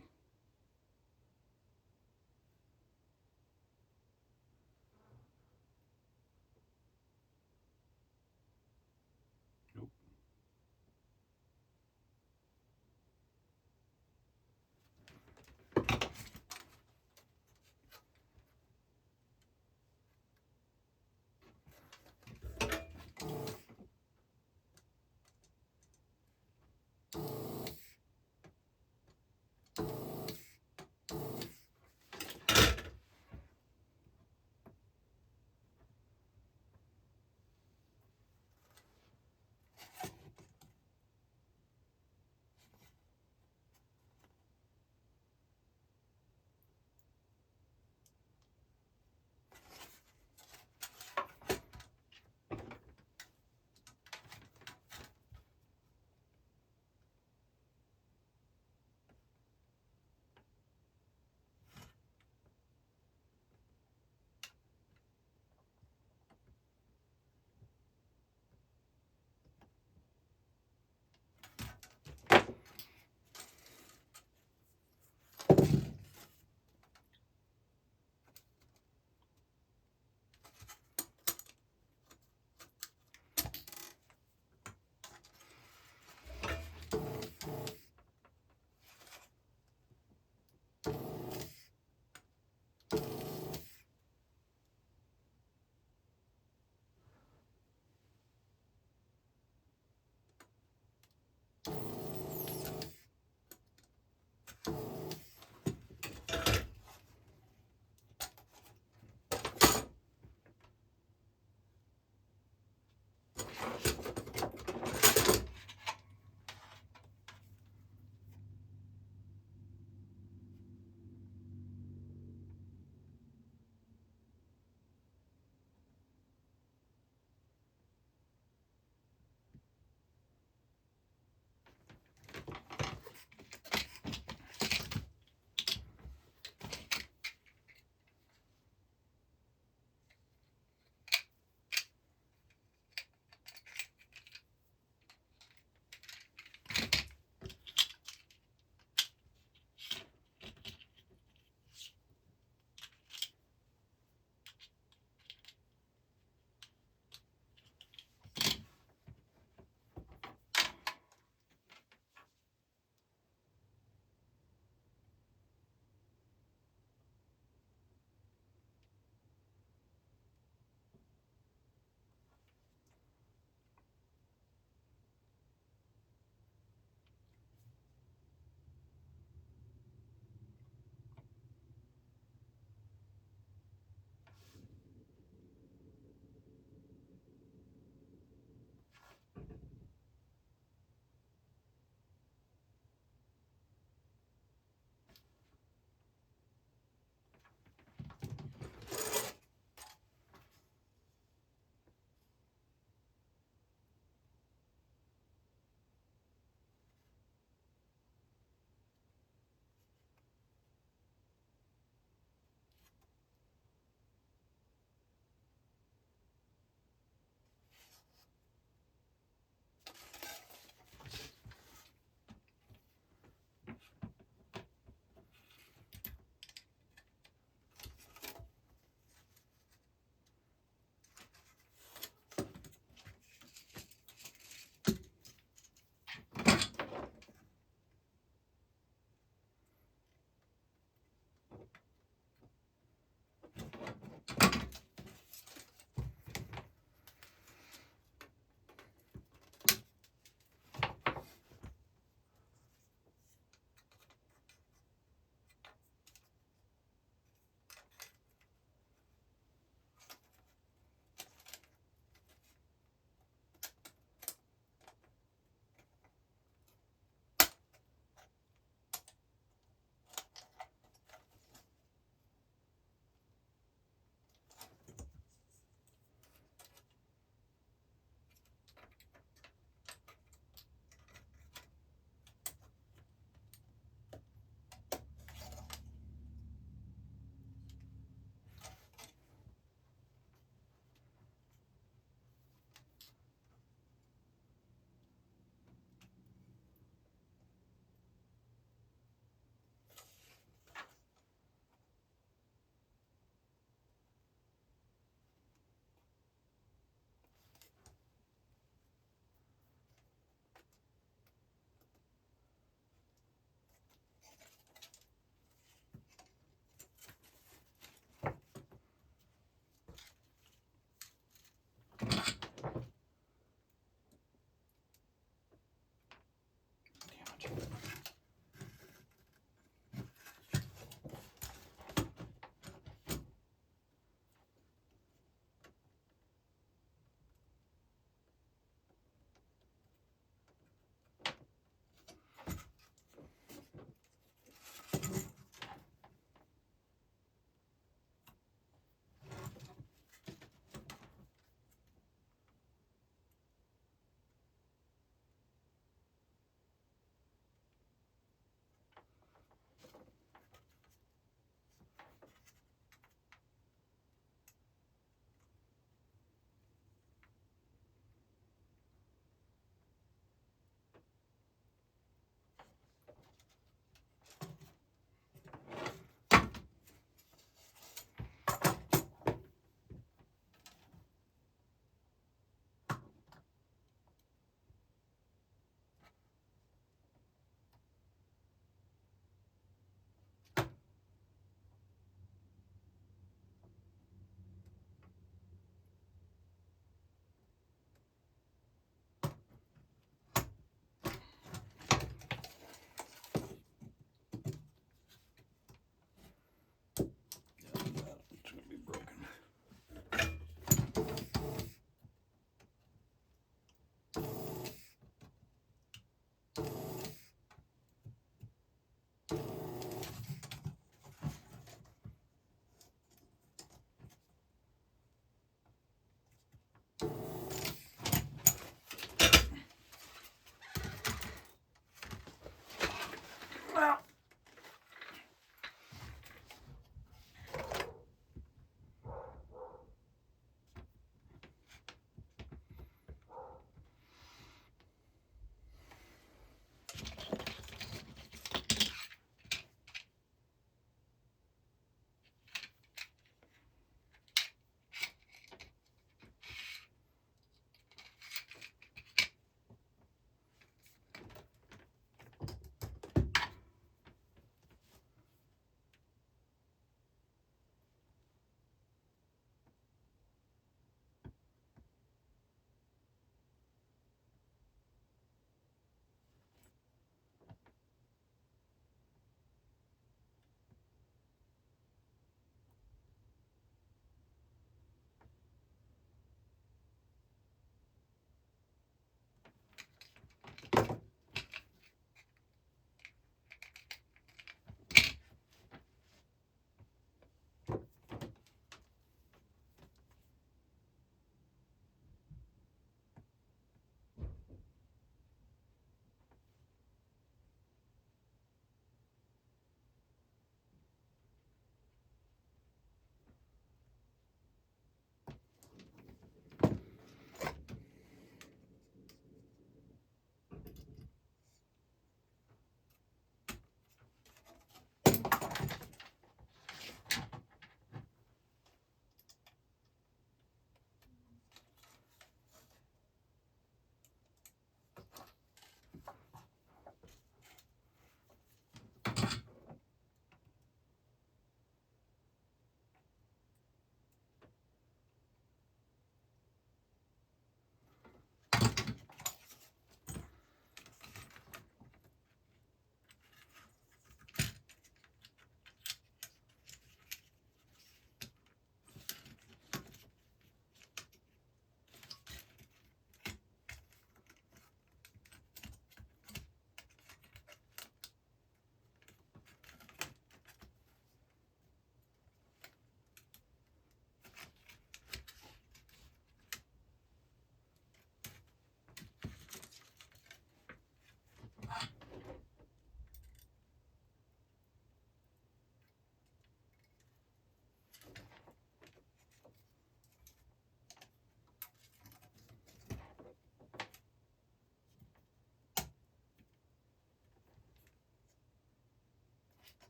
Nope.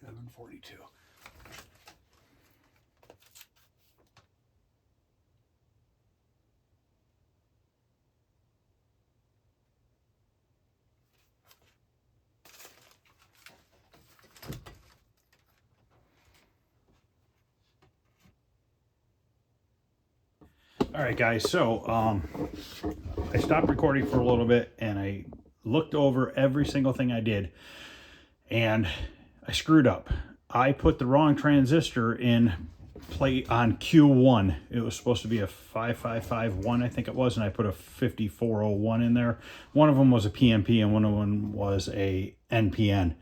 742. All right, guys, so I stopped recording for a little bit and I looked over every single thing I did and I screwed up. I put the wrong transistor in play on Q1. It was supposed to be a 5551, I think it was, and I put a 5401 in there. One of them was a PNP and one of them was a NPN.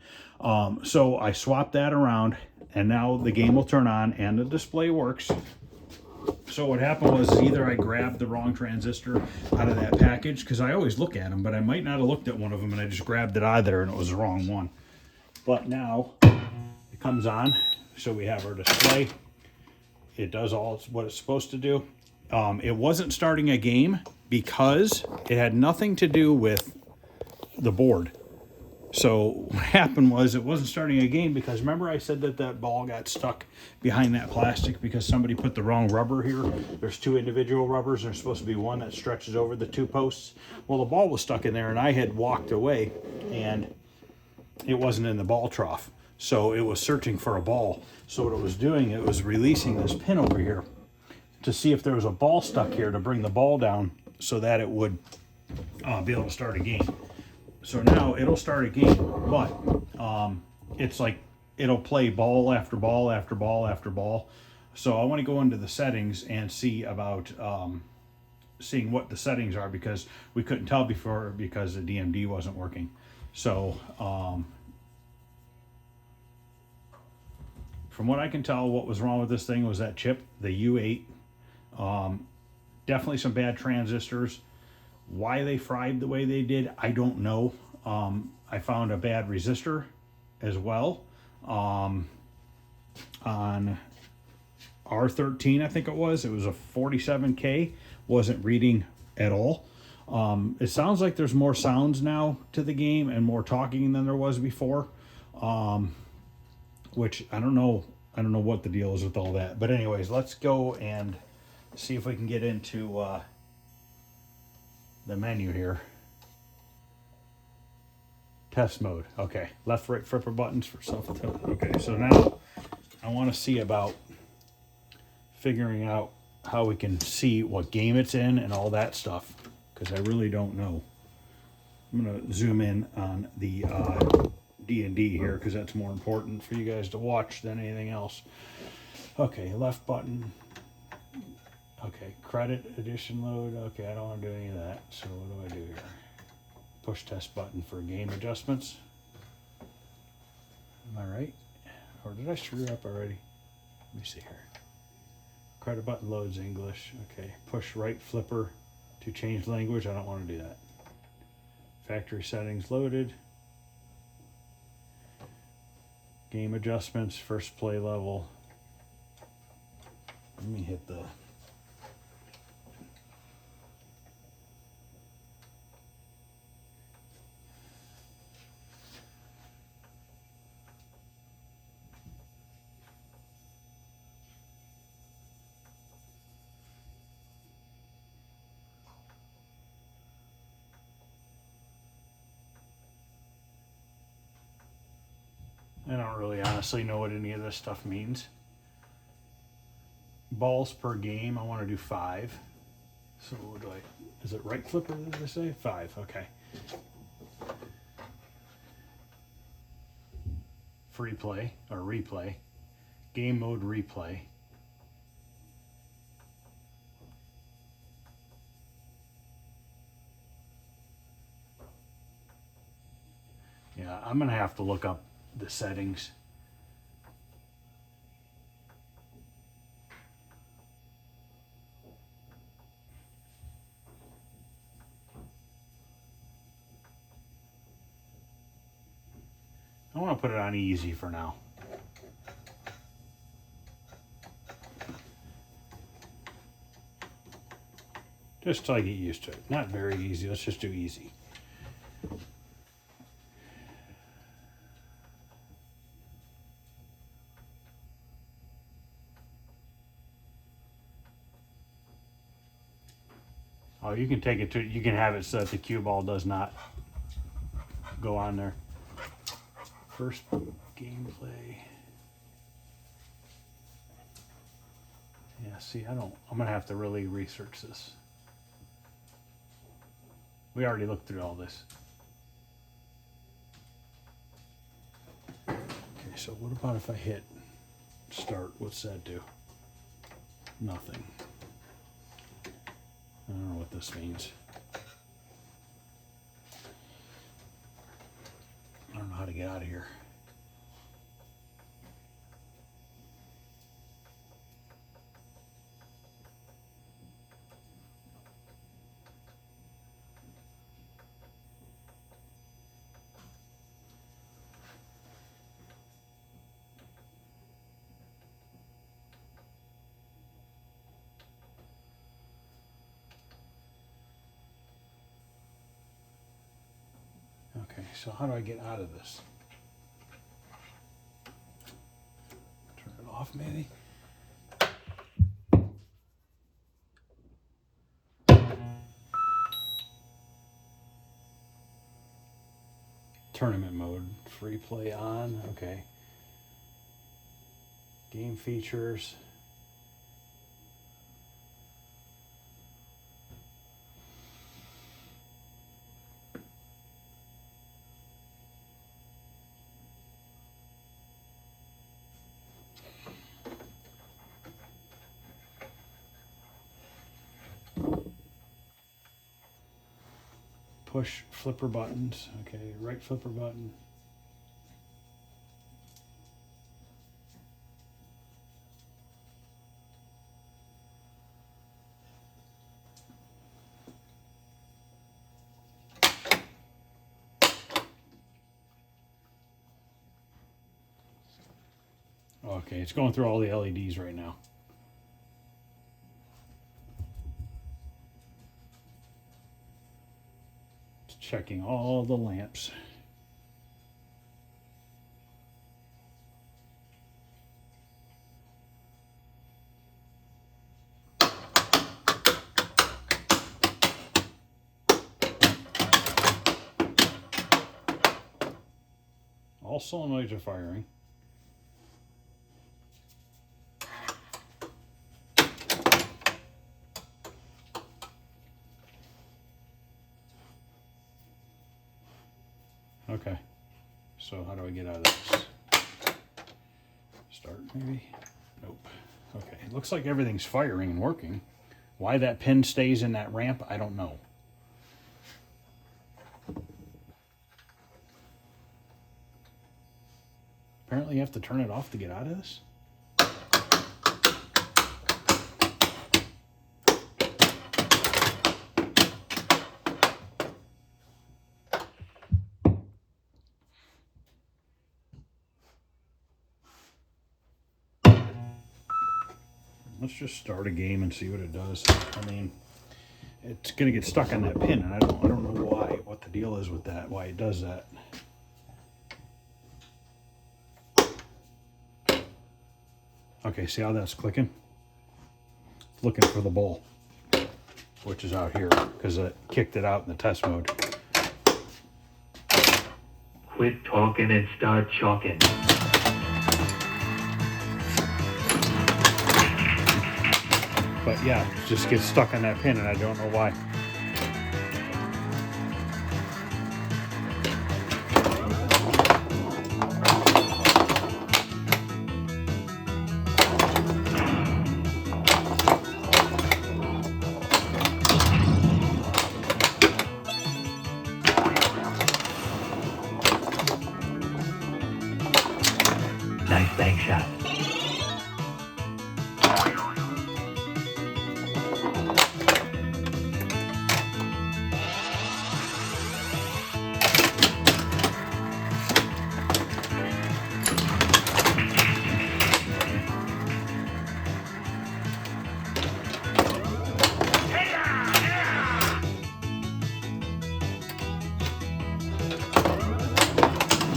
So I swapped that around and now the game will turn on and the display works. So what happened was either I grabbed the wrong transistor out of that package, because I always look at them, but I might not have looked at one of them and I just grabbed it out of there and it was the wrong one. But now it comes on, so we have our display. It does all what it's supposed to do. It wasn't starting a game because it had nothing to do with the board. So what happened was it wasn't starting a game because remember I said that that ball got stuck behind that plastic because somebody put the wrong rubber here. There's two individual rubbers. There's supposed to be one that stretches over the two posts. Well, the ball was stuck in there and I had walked away and it wasn't in the ball trough. So it was searching for a ball. So what it was doing, it was releasing this pin over here to see if there was a ball stuck here to bring the ball down so that it would be able to start a game. So now it'll start a game, but it's like it'll play ball after ball after ball after ball. So I want to go into the settings and see about seeing what the settings are because we couldn't tell before because the DMD wasn't working. So from what I can tell, what was wrong with this thing was that chip, the U8. Definitely some bad transistors. Why they fried the way they did, I don't know. I found a bad resistor as well on R13, I think it was. It was a 47K, wasn't reading at all. It sounds like there's more sounds now to the game and more talking than there was before, which I don't know. I don't know what the deal is with all that. But anyways, let's go and see if we can get into the menu here. Test mode. Okay. Left, right, flipper buttons for self. Okay. So now I want to see about figuring out how we can see what game it's in and all that stuff because I really don't know. I'm going to zoom in on the D&D here because that's more important for you guys to watch than anything else. Okay. Left button. Okay, credit edition load. Okay, I don't want to do any of that. So what do I do here? Push test button for game adjustments. Am I right? Or did I screw up already? Let me see here. Credit button loads English. Okay, push right flipper to change language. I don't want to do that. Factory settings loaded. Game adjustments, first play level. Let me hit the... I don't really honestly know what any of this stuff means. Balls per game, I want to do 5. So what do I, is it right flipper, did I say? 5, okay. Free play, or replay. Game mode replay. Yeah, I'm going to have to look up the settings. I want to put it on easy for now. Just till I get used to it. Not very easy. Let's just do easy. Oh, you can take it to, you can have it so that the cue ball does not go on there. First gameplay. Yeah, see, I'm gonna have to really research this. We already looked through all this. Okay, so what about if I hit start? What's that do? Nothing. I don't know what this means. I don't know how to get out of here. Okay, so how do I get out of this? Turn it off, maybe? Tournament mode, free play on, okay. Game features. Push flipper buttons, okay, right flipper button. Okay, it's going through all the LEDs right now. It's checking all the lamps. All solenoids are firing. Okay, so how do I get out of this? Start maybe? Nope. Okay, it looks like everything's firing and working. Why that pin stays in that ramp, I don't know. Apparently you have to turn it off to get out of this? Let's just start a game and see what it does. I mean, it's gonna get stuck on that pin, and I don't know why, what the deal is with that, why it does that. Okay, see how that's clicking? Looking for the ball, which is out here, because it kicked it out in the test mode. Quit talking and start chalking. But yeah, it just gets stuck on that pin, and I don't know why. Nice bank shot.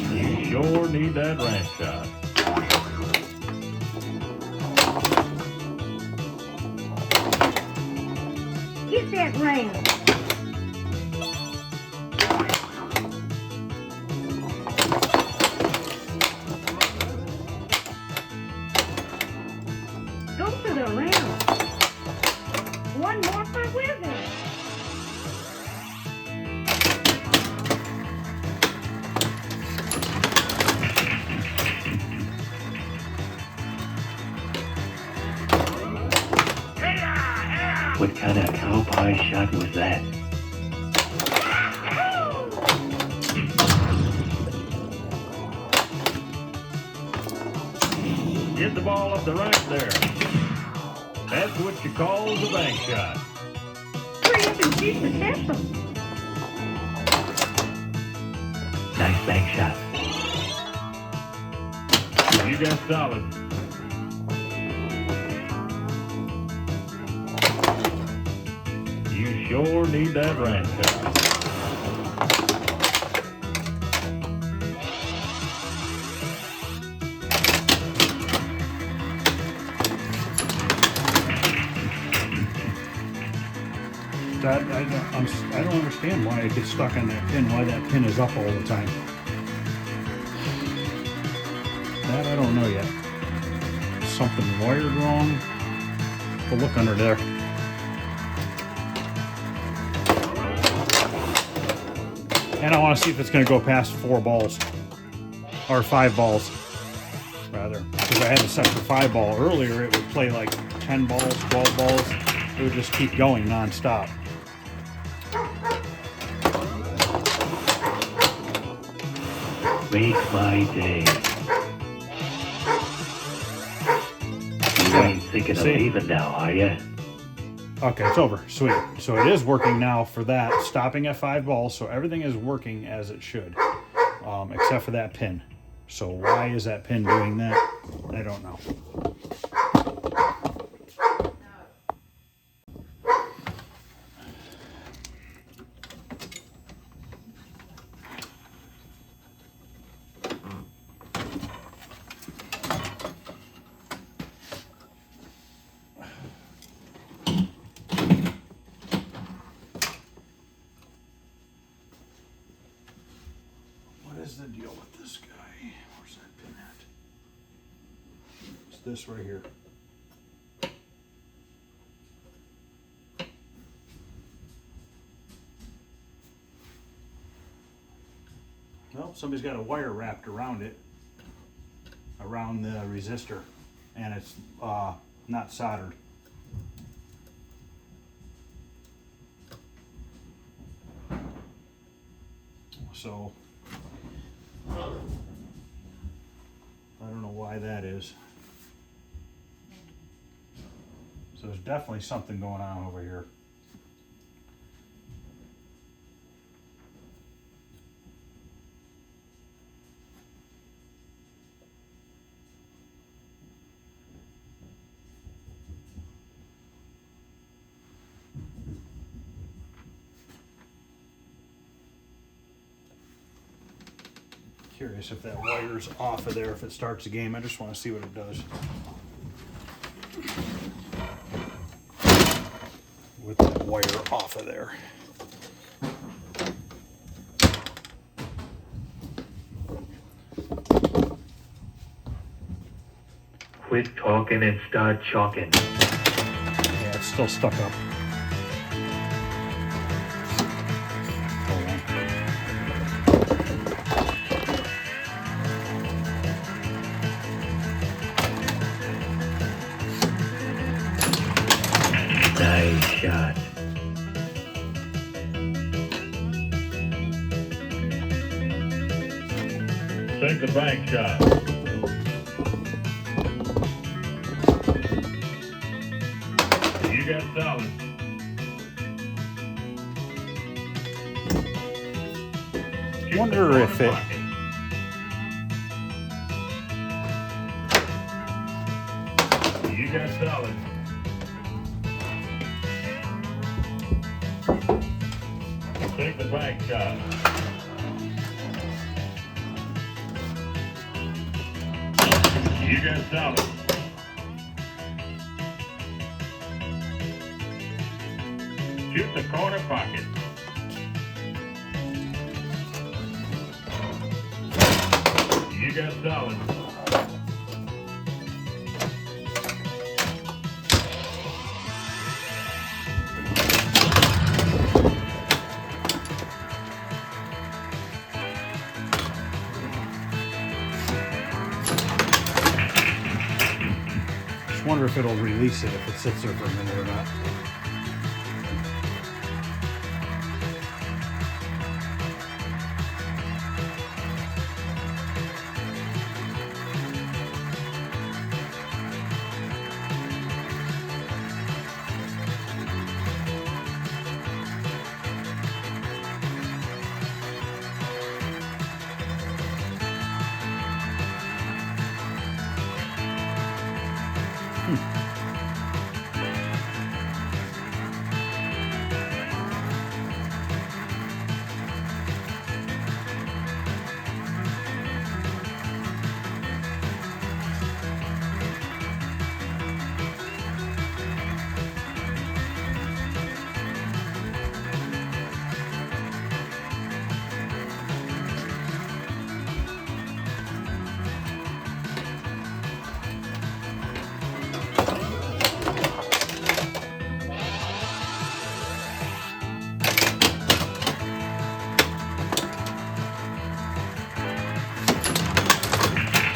You sure need that ranch shot. Get there! that round. Go to the round. One more for Wither. What kind of cow pie shot was that? Get the ball up the rack there. That's what you call the bank shot. Hurry up and shoot the castle. Nice bank shot. You got solid. You sure need that rank shot. I don't understand why it gets stuck on that pin, why that pin is up all the time. That I don't know yet. Something wired wrong. We'll look under there. And I want to see if it's going to go past 4 balls. Or 5 balls, rather. Because I had it set for 5 ball. Earlier it would play like 10 balls, 12 balls. It would just keep going non-stop. Make my day. You ain't thinking of leaving now, are you? Okay, it's over. Sweet. So it is working now for that, stopping at 5 balls, so everything is working as it should, except for that pin. So why is that pin doing that? I don't know. What is the deal with this guy? Where's that pin at? It's this right here. Well, somebody's got a wire wrapped around it, around the resistor, and it's not soldered. So I don't know why that is. So there's definitely something going on over here. Curious if that wire's off of there, if it starts the game. I just want to see what it does. With that wire off of there. Quit talking and start chalking. Yeah, it's still stuck up. Hold on. Nice shot. Take the bank shot. You got solid. Wonder if it. You got solid. Take the bank shot. You got solid. Shoot the corner pocket. You got solid. Just wonder if it'll release it if it sits there for a minute or not.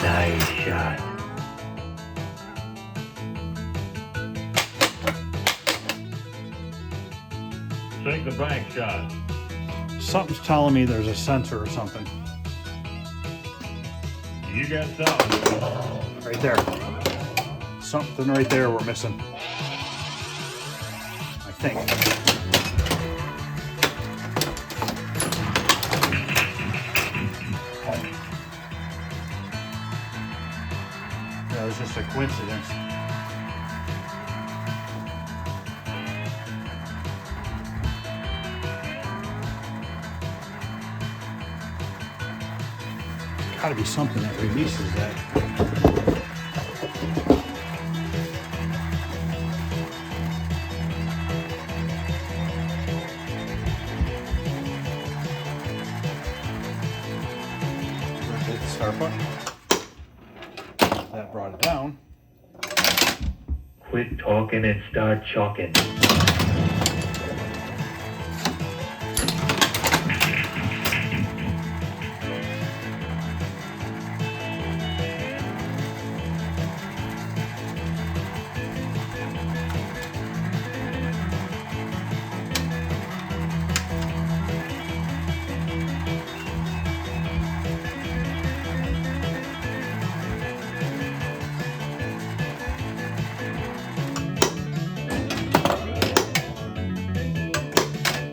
Nice shot. Take the bank shot. Something's telling me there's a sensor or something. You got solid. Right there. Something right there we're missing. I think. That was just a coincidence. Gotta be something that releases that. Hit the start button. That brought it down. Quit talking and start chalking.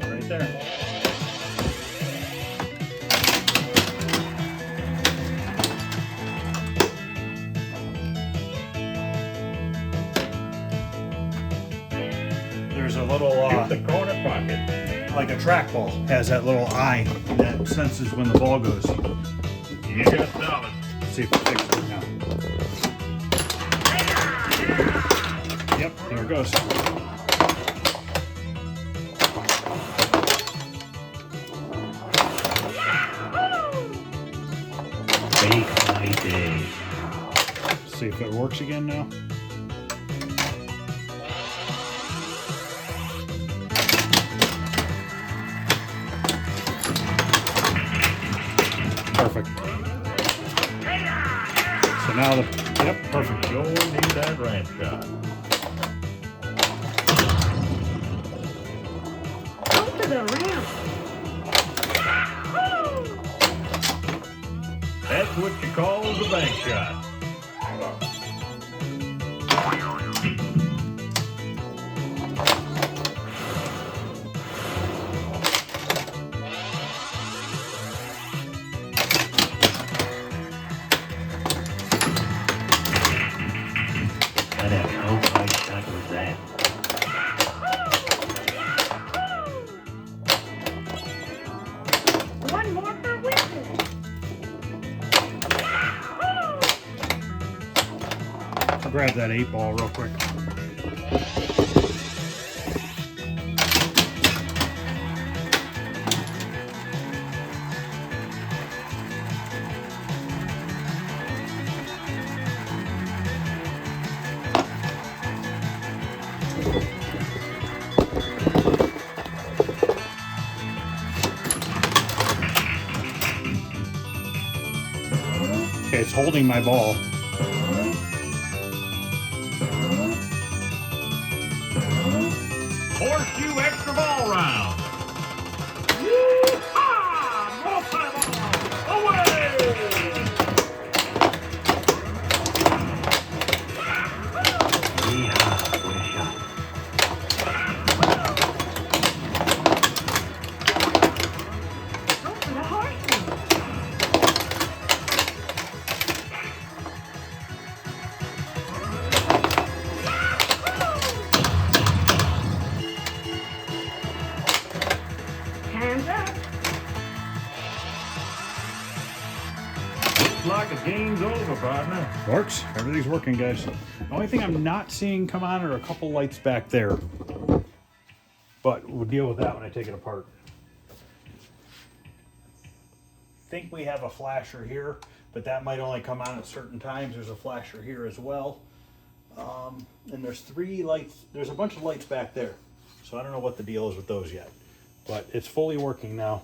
Right there. There's a little, Shoot the corner pocket. like a trackball, has that little eye that senses when the ball goes. You got solid. Let's see if it fixes it now. Yep, here it goes. Make my day. See if it works again now. Perfect. So now yep, perfect. Sure need that ramp shot. Go to the ramp. That's what you call the bank shot. And how high shot was that? One more for witness. I'll grab that 8 ball real quick. holding my ball. Horseshoe extra ball round. Yeehaw! Multi-ball! Away! Yeehaw, what a shot. Go for the horseshoe. Hands up. Looks like the game's over, partner. Works. Everything's working, guys. The only thing I'm not seeing come on are a couple lights back there. But we'll deal with that when I take it apart. I think we have a flasher here, but that might only come on at certain times. There's a flasher here as well. And there's 3 lights. There's a bunch of lights back there. So I don't know what the deal is with those yet. But it's fully working now.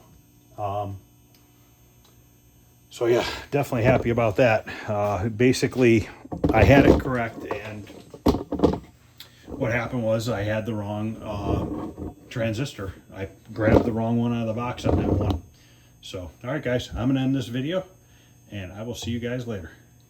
So yeah, definitely happy about that. Basically, I had it correct, and what happened was I had the wrong transistor. I grabbed the wrong one out of the box on that one. So, all right, guys, I'm going to end this video, and I will see you guys later.